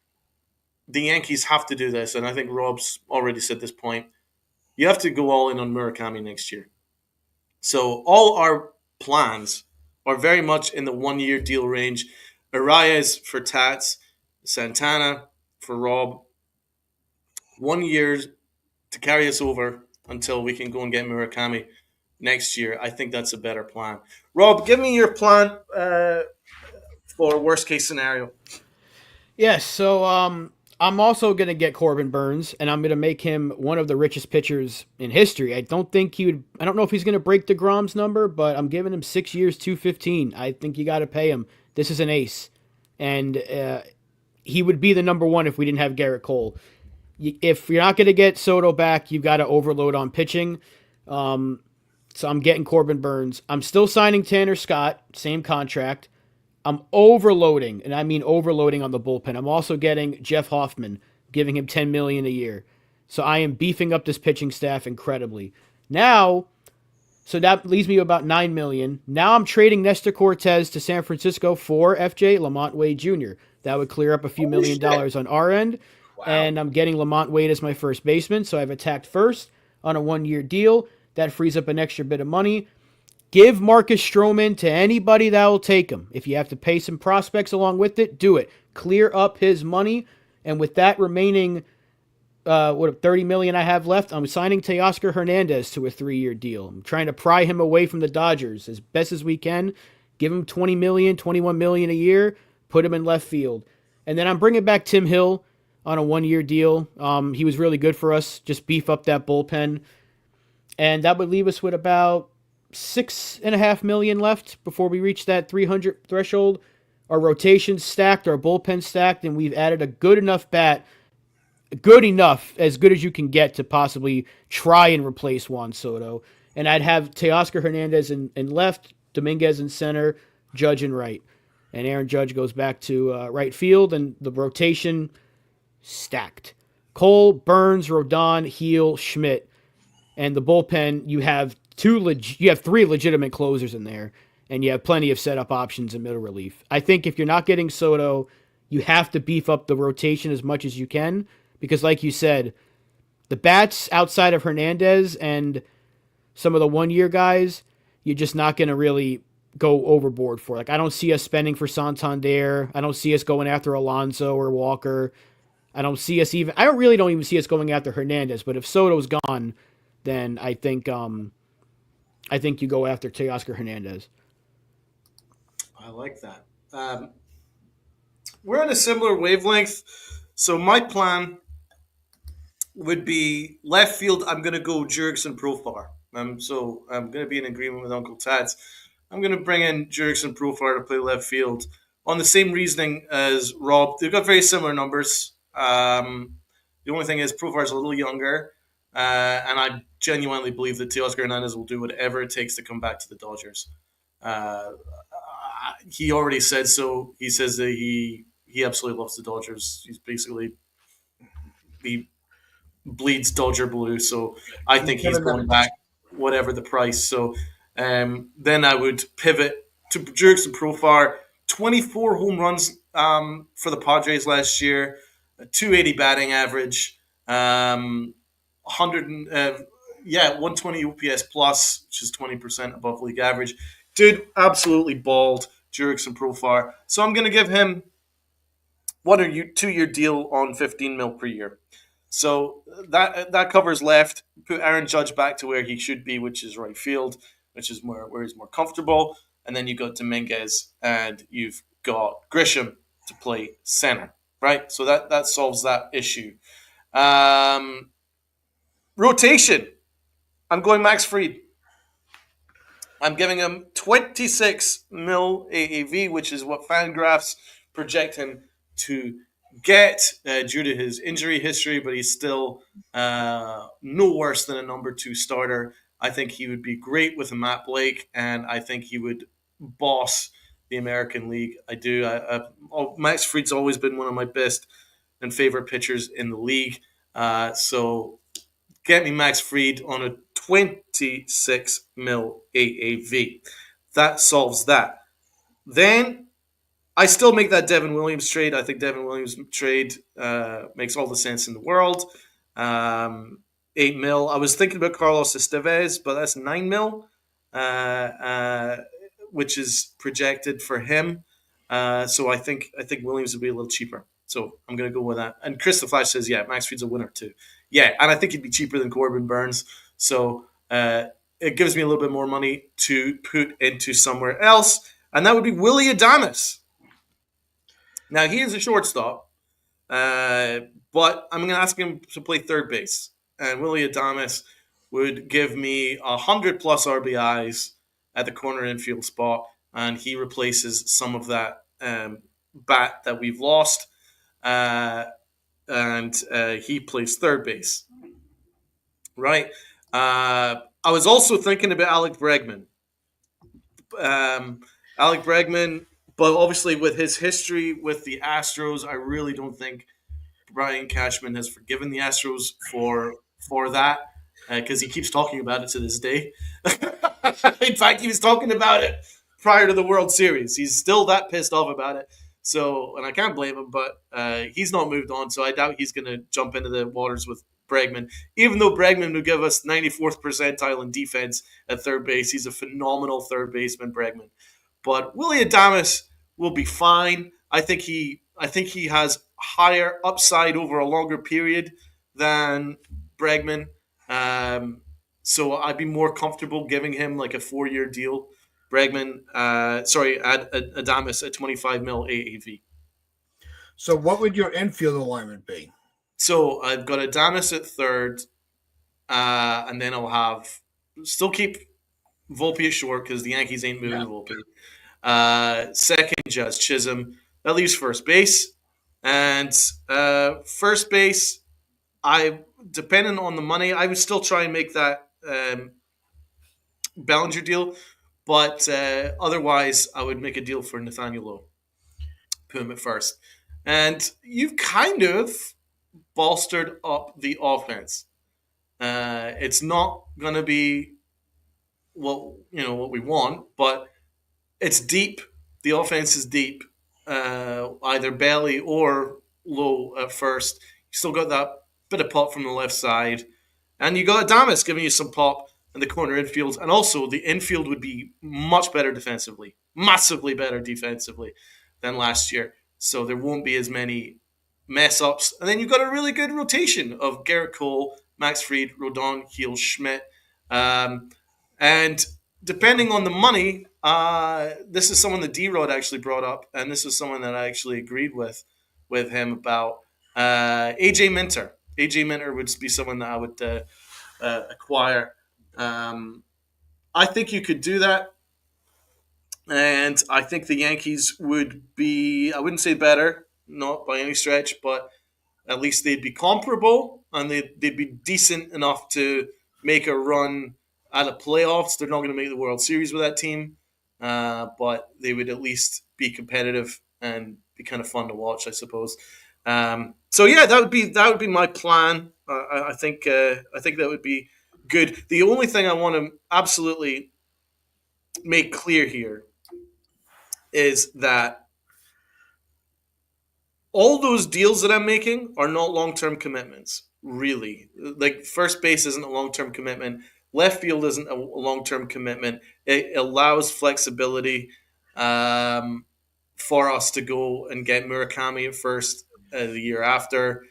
the Yankees have to do this, and I think Rob's already said this point. You have to go all in on Murakami next year. So all our plans are very much in the 1 year deal range. Arias for Tats, Santana for Rob. 1 year to carry us over until we can go and get Murakami next year. I think that's a better plan. Rob, give me your plan for worst case scenario. Yes, so I'm also gonna get Corbin Burns, and I'm gonna make him one of the richest pitchers in history. I don't think he would. I don't know if he's gonna break DeGrom's number, but I'm giving him 6 years, 215. I think you got to pay him. This is an ace, and he would be the number one if we didn't have Garrett Cole. If you're not gonna get Soto back, you've got to overload on pitching. So I'm getting Corbin Burns. I'm still signing Tanner Scott, same contract. I'm overloading, and I mean overloading on the bullpen. I'm also getting Jeff Hoffman, giving him $10 million a year. So I am beefing up this pitching staff incredibly. Now, so that leaves me about $9 million. Now I'm trading Nestor Cortez to San Francisco for FJ Lamont Wade Jr. That would clear up a few $1 million on our end. wow. And I'm getting Lamont Wade as my first baseman, so I've attacked first on a 1 year deal. That frees up an extra bit of money. Give Marcus Stroman to anybody that will take him. If you have to pay some prospects along with it, do it. Clear up his money. And with that remaining, $30 million I have left, I'm signing Teoscar Hernandez to a 3 year deal. I'm trying to pry him away from the Dodgers as best as we can. Give him $20 million, $21 million a year. Put him in left field. And then I'm bringing back Tim Hill on a 1 year deal. He was really good for us. Just beef up that bullpen. And that would leave us with about $6.5 million left before we reach that 300 threshold. Our rotation's stacked, our bullpen stacked, and we've added a good enough bat, good enough, as good as you can get to possibly try and replace Juan Soto. And I'd have Teoscar Hernandez in left, Dominguez in center, Judge in right. And Aaron Judge goes back to right field, and the rotation stacked. Cole, Burns, Rodon, Heel, Schmidt. And the bullpen, you have three legitimate closers in there, and you have plenty of setup options in middle relief. I think if you're not getting Soto, you have to beef up the rotation as much as you can, because like you said, the bats outside of Hernandez and some of the 1 year guys, you're just not going to really go overboard for. Like, I don't see us spending for Santander. I don't see us going after Alonso or Walker. I don't really don't even see us going after Hernandez, but if Soto's gone, then I think you go after Teoscar Hernandez. I like that. We're on a similar wavelength. So my plan would be left field. I'm going to go Jurgensen Profar. So I'm going to be in agreement with Uncle Tats. I'm going to bring in Jurgensen Profar to play left field on the same reasoning as Rob. They've got very similar numbers. The only thing is Profar's a little younger, and I genuinely believe that Teoscar Hernandez will do whatever it takes to come back to the Dodgers. Uh, he already said so. He says that he absolutely loves the Dodgers. He bleeds Dodger blue. So I He's think he's given them going back, whatever the price. So then I would pivot to Jurickson Profar. 24 home runs for the Padres last year, a 280 batting average, 100 120 OPS plus, which is 20% above league average. Dude, absolutely bald, Jurickson Profar. So I'm going to give him 2 year deal on 15 mil per year. So that covers left. Put Aaron Judge back to where he should be, which is right field, which is where he's more comfortable. And then you got Dominguez and you've got Grisham to play center, right? So that solves that issue. Um, Rotation. I'm going Max Fried. I'm giving him 26 mil AAV, which is what Fangraphs project him to get due to his injury history, but he's still no worse than a number 2 starter. I think he would be great with a Matt Blake, and I think he would boss the American League. I do. Max Fried's always been one of my best and favorite pitchers in the league. So get me Max Fried on a 26 mil AAV. That solves that. Then I still make that Devin Williams trade. I think Devin Williams trade makes all the sense in the world. 8 mil. I was thinking about Carlos Estevez, but that's 9 mil, uh, uh, which is projected for him. So I think Williams would be a little cheaper. So I'm going to go with that. And Chris the Flash says, yeah, Max Fried's a winner too. Yeah, and I think he'd be cheaper than Corbin Burns. So it gives me a little bit more money to put into somewhere else, and that would be Willie Adames. Now he is a shortstop, but I'm going to ask him to play third base, and Willie Adames would give me 100 plus RBIs at the corner infield spot, and he replaces some of that bat that we've lost, uh, and he plays third base. Right. I was also thinking about Alec Bregman. Alec Bregman, but obviously with his history with the Astros, I really don't think Brian Cashman has forgiven the Astros for that because he keeps talking about it to this day. In fact, he was talking about it prior to the World Series. He's still that pissed off about it. So, and I can't blame him, but he's not moved on. So I doubt he's going to jump into the waters with Bregman. Even though Bregman would give us 94th percentile in defense at third base, he's a phenomenal third baseman, Bregman. But Willie Adames will be fine. I think he has higher upside over a longer period than Bregman. So I'd be more comfortable giving him like a 4 year deal. Bregman, Adames at 25 mil AAV. So, what would your infield alignment be? So I've got Adames at third, and then I'll have still keep Volpe at short because the Yankees ain't moving Volpe. Second, Jazz Chisholm. That leaves first base, and first base. I depending on the money, I would still try and make that Bellinger deal, but otherwise, I would make a deal for Nathaniel Lowe. Put him at first, and you've kind of bolstered up the offense. It's not going to be what we want, but it's deep. The offense is deep. Either Bailey or Low at first. You still got that bit of pop from the left side, and you got Adames giving you some pop in the corner infield, and also the infield would be much better defensively, massively better defensively than last year. So there won't be as many mess ups, and then you've got a really good rotation of Garrett Cole, Max Fried, Rodon, Heel, Schmidt, and depending on the money, This is someone that D-Rod actually brought up, and this is someone that I actually agreed with him about. AJ Minter. AJ Minter would be someone that I would acquire. I think you could do that, and I think the Yankees would be. I wouldn't say better, not by any stretch, but at least they'd be comparable and they'd be decent enough to make a run at the playoffs. They're not going to make the World Series with that team, but they would at least be competitive and be kind of fun to watch, I suppose. So yeah, that would be my plan. I think that would be good. The only thing I want to absolutely make clear here is that all those deals that I'm making are not long term commitments, really. Like, first base isn't a long term commitment, left field isn't a long term commitment. It allows flexibility for us to go and get Murakami at first the year after.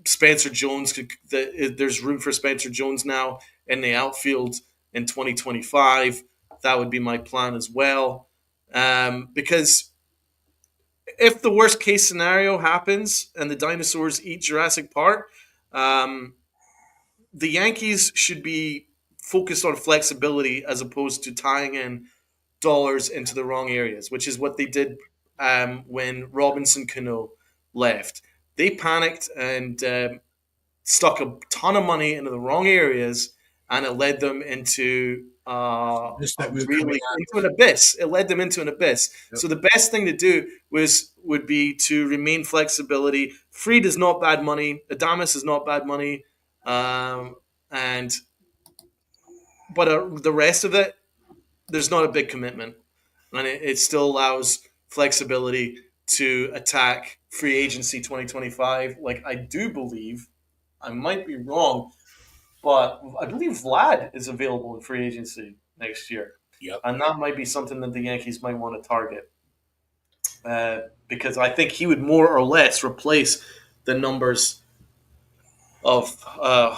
Spencer Jones, there's room for Spencer Jones now in the outfield in 2025. That would be my plan as well. Because if the worst case scenario happens and the dinosaurs eat Jurassic Park, um, the Yankees should be focused on flexibility as opposed to tying in dollars into the wrong areas, which is what they did when Robinson Cano left. They panicked and stuck a ton of money into the wrong areas, and it led them into into an abyss. It led them into an abyss. Yep. So the best thing to do would be to remain flexibility. Fried is not bad money. Adames is not bad money, and but the rest of it, there's not a big commitment, and it still allows flexibility to attack free agency 2025. Like, I do believe, I might be wrong, but I believe Vlad is available in free agency next year. Yep. And that might be something that the Yankees might want to target. Because I think he would more or less replace the numbers of a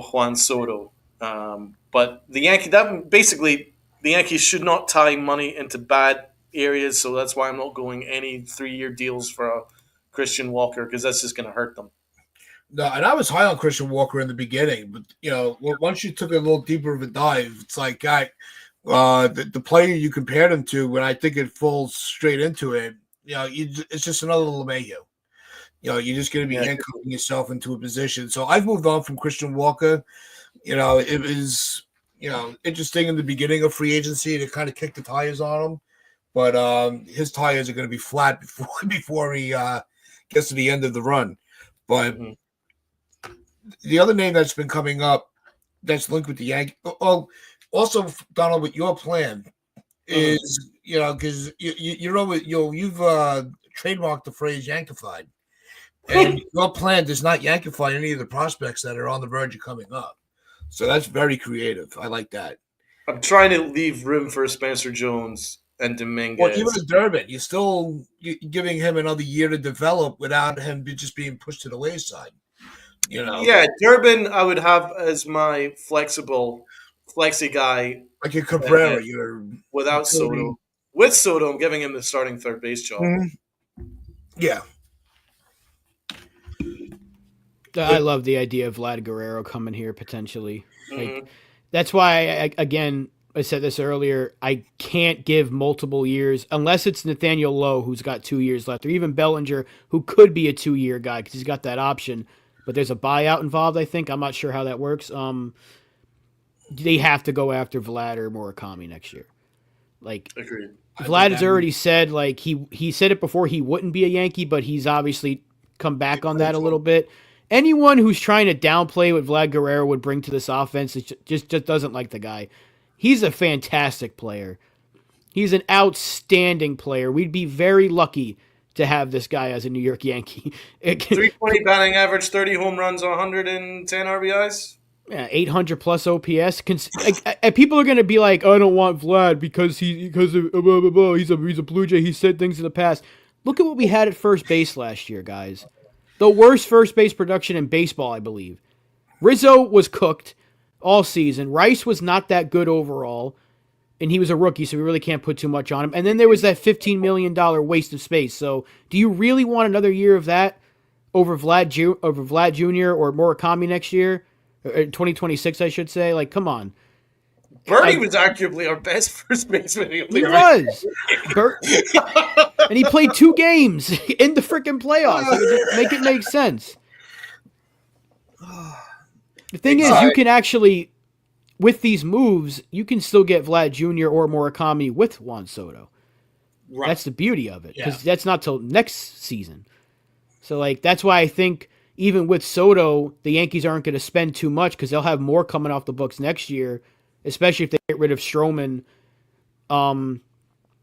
Juan Soto. But the Yankees should not tie money into bad areas, so that's why I'm not going any 3-year deals for a Christian Walker, because that's just going to hurt them. No, and I was high on Christian Walker in the beginning, but once you took a little deeper of a dive, it's like, the player you compared him to, when I think it falls straight into it, it's just another LeMahieu. You're just going to be handcuffing yourself into a position. So I've moved on from Christian Walker. It was interesting in the beginning of free agency to kind of kick the tires on him, but his tires are going to be flat before he gets to the end of the run. But the other name that's been coming up that's linked with the Yankees. Oh, also, Donald, with your plan is, because you've trademarked the phrase Yankified. And your plan does not Yankify any of the prospects that are on the verge of coming up. So that's very creative. I like that. I'm trying to leave room for Spencer Jones and Dominguez. Well, even with Durbin, you're giving him another year to develop without him just being pushed to the wayside. Yeah, Durbin I would have as my flexi guy. Like a Cabrera, without Soto. With Soto, I'm giving him the starting third base job. Mm-hmm. Yeah. I love the idea of Vlad Guerrero coming here potentially. Like, that's why, I said this earlier, I can't give multiple years unless it's Nathaniel Lowe, who's got 2 years left, or even Bellinger, who could be a 2-year guy because he's got that option. But there's a buyout involved, I think. I'm not sure how that works. They have to go after Vlad or Murakami next year. Like, agreed. Vlad has already said, like, he said it before, he wouldn't be a Yankee, but he's obviously come back on that a little bit. Anyone who's trying to downplay what Vlad Guerrero would bring to this offense just doesn't like the guy. He's a fantastic player. He's an outstanding player. We'd be very lucky to have this guy as a New York Yankee. 320 batting average, 30 home runs, 110 RBIs. Yeah, 800 plus OPS. People are going to be like, I don't want Vlad because of blah, blah, blah. He's a Blue Jay. He said things in the past. Look at what we had at first base last year, guys. The worst first base production in baseball, I believe. Rizzo was cooked all season. Rice was not that good overall. and he was a rookie, so we really can't put too much on him. And then there was that $15 million waste of space. So do you really want another year of that over Vlad Jr. or Murakami next year, 2026, I should say? Like, come on. Bernie was arguably our best first baseman. He was. And he played 2 games in the freaking playoffs. Like, just make it make sense. The thing is, you can actually, with these moves, you can still get Vlad Jr. or Murakami with Juan Soto. Right. That's the beauty of it, because that's not till next season. So, like, that's why I think even with Soto, the Yankees aren't going to spend too much because they'll have more coming off the books next year, especially if they get rid of Stroman, and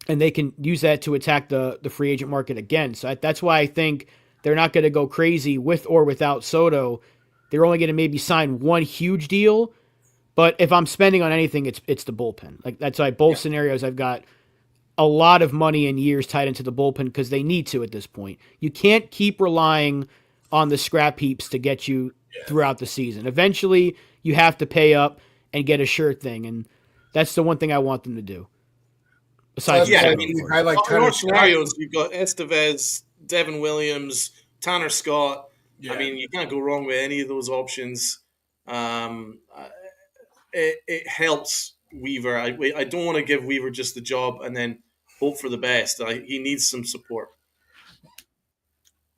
they can use that to attack the free agent market again. So that's why I think they're not going to go crazy with or without Soto. They're only going to maybe sign one huge deal. But if I'm spending on anything, it's the bullpen. Like, that's why both scenarios I've got a lot of money and years tied into the bullpen because they need to at this point. You can't keep relying on the scrap heaps to get you throughout the season. Eventually, you have to pay up and get a sure thing, and that's the one thing I want them to do. Besides, scenarios, you've got Estevez, Devin Williams, Tanner Scott. Yeah. I mean, you can't go wrong with any of those options. It helps Weaver. I don't want to give Weaver just the job and then hope for the best. He needs some support.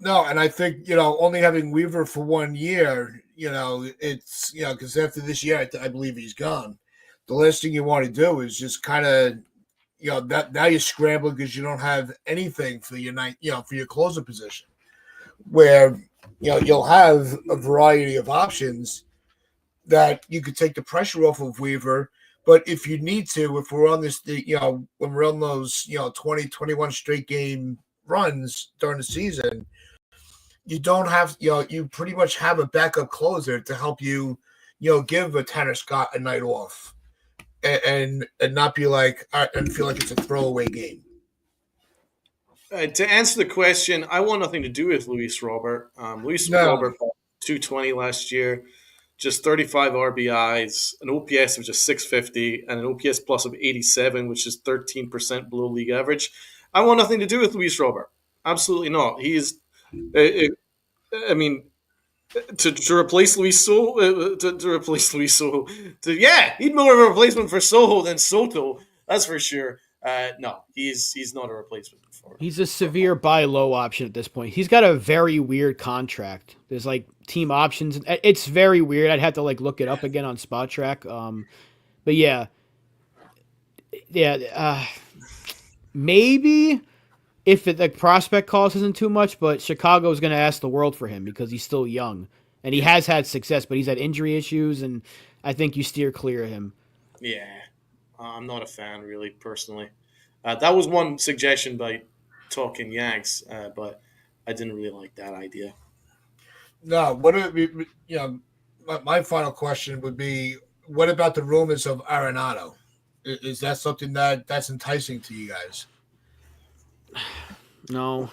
No, and I think, only having Weaver for 1 year, it's, because after this year, I believe he's gone. The last thing you want to do is just kind of, that now you're scrambling because you don't have anything for your for your closer position, where, you'll have a variety of options that you could take the pressure off of Weaver. But if you need to, if we're on this, when we're on those, 20, 21 straight game runs during the season, you don't have, you pretty much have a backup closer to help you, give a Tanner Scott a night off and not be like, and feel like it's a throwaway game. To answer the question, I want nothing to do with Luis Robert. Robert 220 last year, just 35 RBIs, an OPS of just 650, and an OPS plus of 87, which is 13% below league average. I want nothing to do with Luis Robert. Absolutely not. He's, I mean, to replace Luis Soho, he'd more of a replacement for Soho than Soto. That's for sure. No, he's not a replacement for him. He's a severe buy low option at this point. He's got a very weird contract. There's like team options. It's very weird. I'd have to like look it up again on Spot Track. But maybe if the prospect cost isn't too much, but Chicago's going to ask the world for him because he's still young and he has had success, but he's had injury issues, and I think you steer clear of him. Yeah. I'm not a fan, really, personally. That was one suggestion by Talking Yanks, but I didn't really like that idea. No, my final question would be, what about the rumors of Arenado? Is that something that's enticing to you guys? No.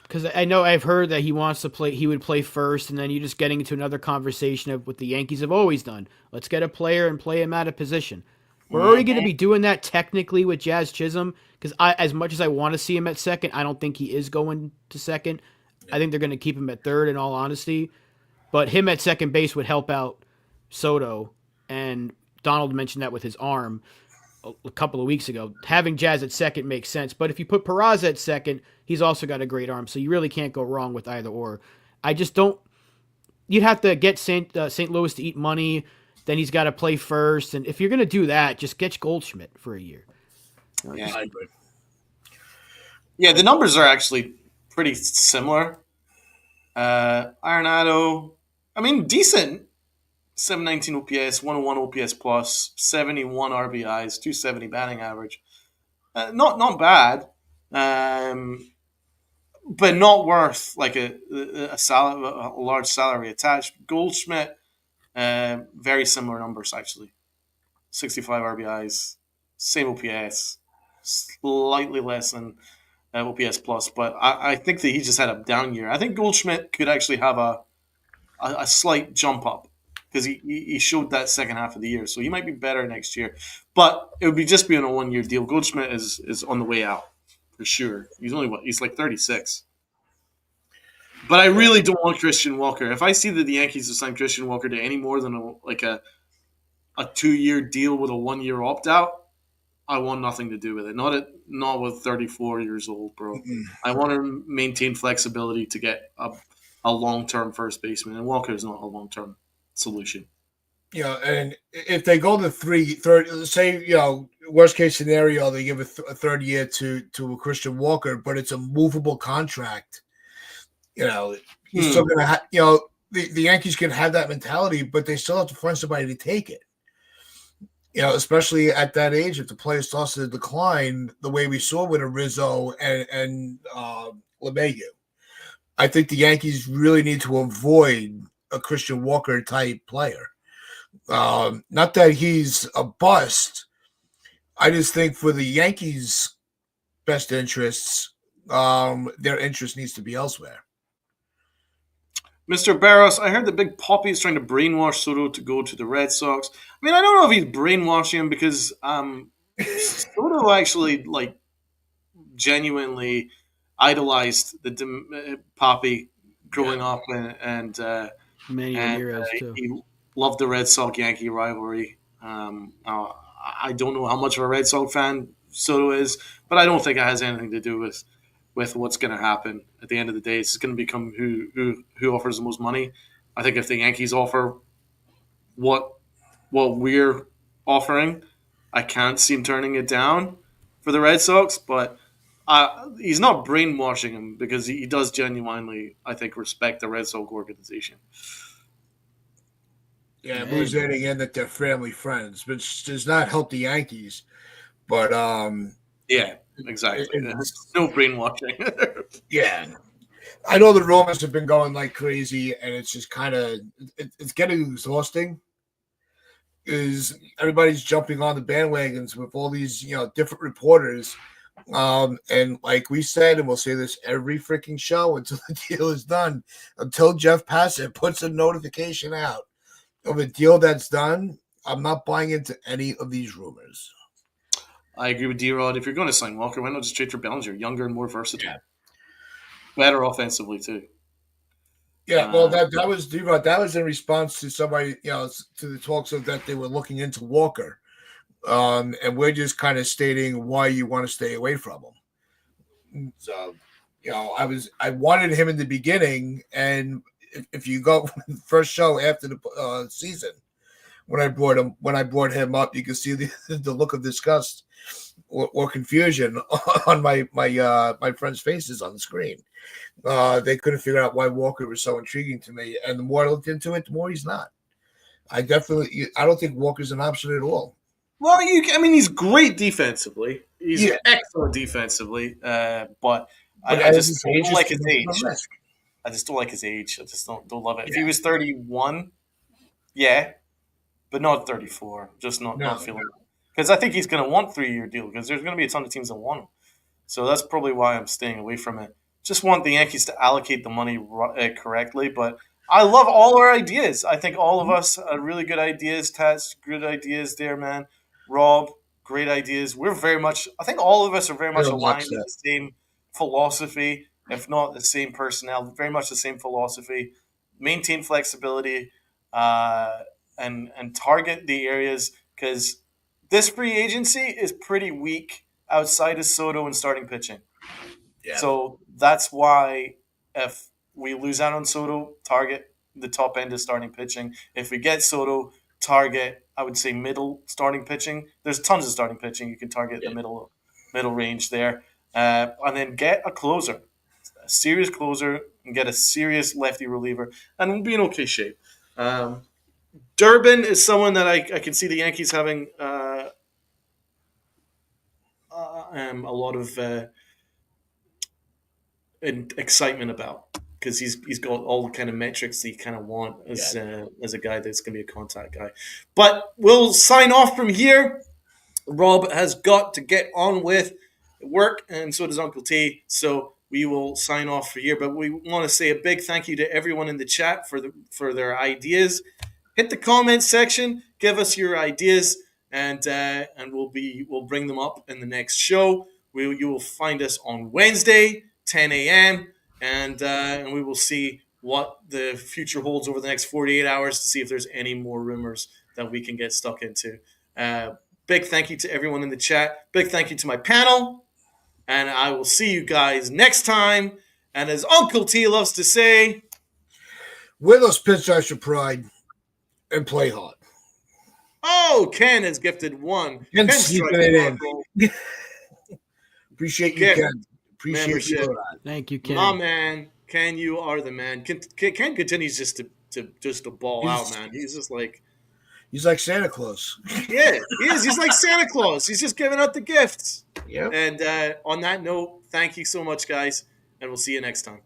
Because I know I've heard that he wants to play. He would play first, and then you're just getting into another conversation of what the Yankees have always done. Let's get a player and play him out of position. We're already going to be doing that technically with Jazz Chisholm, because as much as I want to see him at second, I don't think he is going to second. I think they're going to keep him at third, in all honesty. But him at second base would help out Soto, and Donald mentioned that with his arm a couple of weeks ago. Having Jazz at second makes sense, but if you put Peraza at second, he's also got a great arm, so you really can't go wrong with either or. I just don't. You'd have to get St. Louis to eat money. Then he's got to play first, and if you're going to do that, just get Goldschmidt for a year. Yeah, the numbers are actually pretty similar. Arenado, I mean, decent. 719 OPS, 101 OPS plus, 71 RBIs, 270 batting average. Not bad, but not worth like a large salary attached. Goldschmidt, very similar numbers actually. 65 RBIs, same OPS, slightly less than OPS plus, but I think that he just had a down year. I think Goldschmidt could actually have a slight jump up because he showed that second half of the year. So he might be better next year. But it would be just be on a 1 year deal. Goldschmidt is on the way out for sure. He's like 36. But I Yeah. really don't want Christian Walker. If I see that the Yankees have signed Christian Walker to any more than a 2 year deal with a 1 year opt out, I want nothing to do with it. Not with 34 years old, bro. I want to maintain flexibility to get a long term first baseman, and Walker is not a long term solution. And if they go to third, say, worst case scenario, they give a third year to Christian Walker, but it's a movable contract. He's still going to have, the Yankees can have that mentality, but they still have to find somebody to take it. Especially at that age, if the player starts to decline the way we saw with Rizzo and LeMahieu, I think the Yankees really need to avoid a Christian Walker type player. Not that he's a bust. I just think for the Yankees' best interests, their interest needs to be elsewhere. Mr. Barros, I heard the big Poppy is trying to brainwash Soto to go to the Red Sox. I mean, I don't know if he's brainwashing him because Soto actually genuinely idolized the Poppy growing up, Many and Ramirez too. he loved the Red Sox Yankee rivalry. I don't know how much of a Red Sox fan Soto is, but I don't think it has anything to do with what's going to happen at the end of the day. It's going to become who offers the most money. I think if the Yankees offer what we're offering, I can't see him turning it down for the Red Sox. But he's not brainwashing him because he does genuinely, I think, respect the Red Sox organization. Yeah, who's adding in that they're family friends, which does not help the Yankees. But yeah, exactly. No brainwashing. Yeah, I know the rumors have been going like crazy, and it's just kind of it's getting exhausting. Is everybody's jumping on the bandwagons with all these different reporters, and like we said, and we'll say this every freaking show until the deal is done, until Jeff Passan puts a notification out of a deal that's done. I'm not buying into any of these rumors. I agree with D-Rod. If you're going to sign Walker, why not just trade for Bellinger? Younger and more versatile. Better offensively, too. Yeah, well, that was D-Rod. That was in response to somebody, to the talks of that they were looking into Walker. And we're just kind of stating why you want to stay away from him. So, I wanted him in the beginning, and if you go first show after the season, when I brought him up, you can see the look of disgust or confusion on my friends' faces on the screen. They couldn't figure out why Walker was so intriguing to me, and the more I looked into it, the more he's not. I don't think Walker's an option at all. Well, he's great defensively. He's excellent defensively, but I just don't like his age. I just don't like his age. I just don't love it. If he was 31, yeah, but not 34. Just not feeling it. Because I think he's going to want 3 year deal because there's going to be a ton of teams that want him. So that's probably why I'm staying away from it. Just want the Yankees to allocate the money correctly. But I love all our ideas. I think all of us are really good ideas. Tats, good ideas there, man. Rob, great ideas. I think all of us are very much aligned with the same philosophy, if not the same personnel, very much the same philosophy. Maintain flexibility and target the areas because this free agency is pretty weak outside of Soto and starting pitching. Yeah. So that's why if we lose out on Soto, target the top end of starting pitching. If we get Soto, target, I would say, middle starting pitching. There's tons of starting pitching. You can target the middle range there. And then get a closer, a serious closer, and get a serious lefty reliever, and we'll be in okay shape. Durbin is someone that I can see the Yankees having a lot of excitement about because he's got all the kind of metrics that you kind of want as a guy that's going to be a contact guy. But we'll sign off from here. Rob has got to get on with work, and so does Uncle T. So we will sign off for here. But we want to say a big thank you to everyone in the chat for their ideas. hit the comment section, give us your ideas, and we'll bring them up in the next show. You will find us on Wednesday, 10 a.m., and we will see what the future holds over the next 48 hours to see if there's any more rumors that we can get stuck into. Big thank you to everyone in the chat. Big thank you to my panel. And I will see you guys next time. And as Uncle T loves to say, wear those pinstripes for pride and play hard. Oh, Ken has gifted one. Ken Pinstripe it in. Appreciate you, Ken. Appreciate membership. you. Thank you, Ken. My man, Ken, you are the man. Ken continues just to ball out, man. He's just like Santa Claus. Yeah, he is. He's like Santa Claus. He's just giving out the gifts. Yeah. And on that note, thank you so much, guys, and we'll see you next time.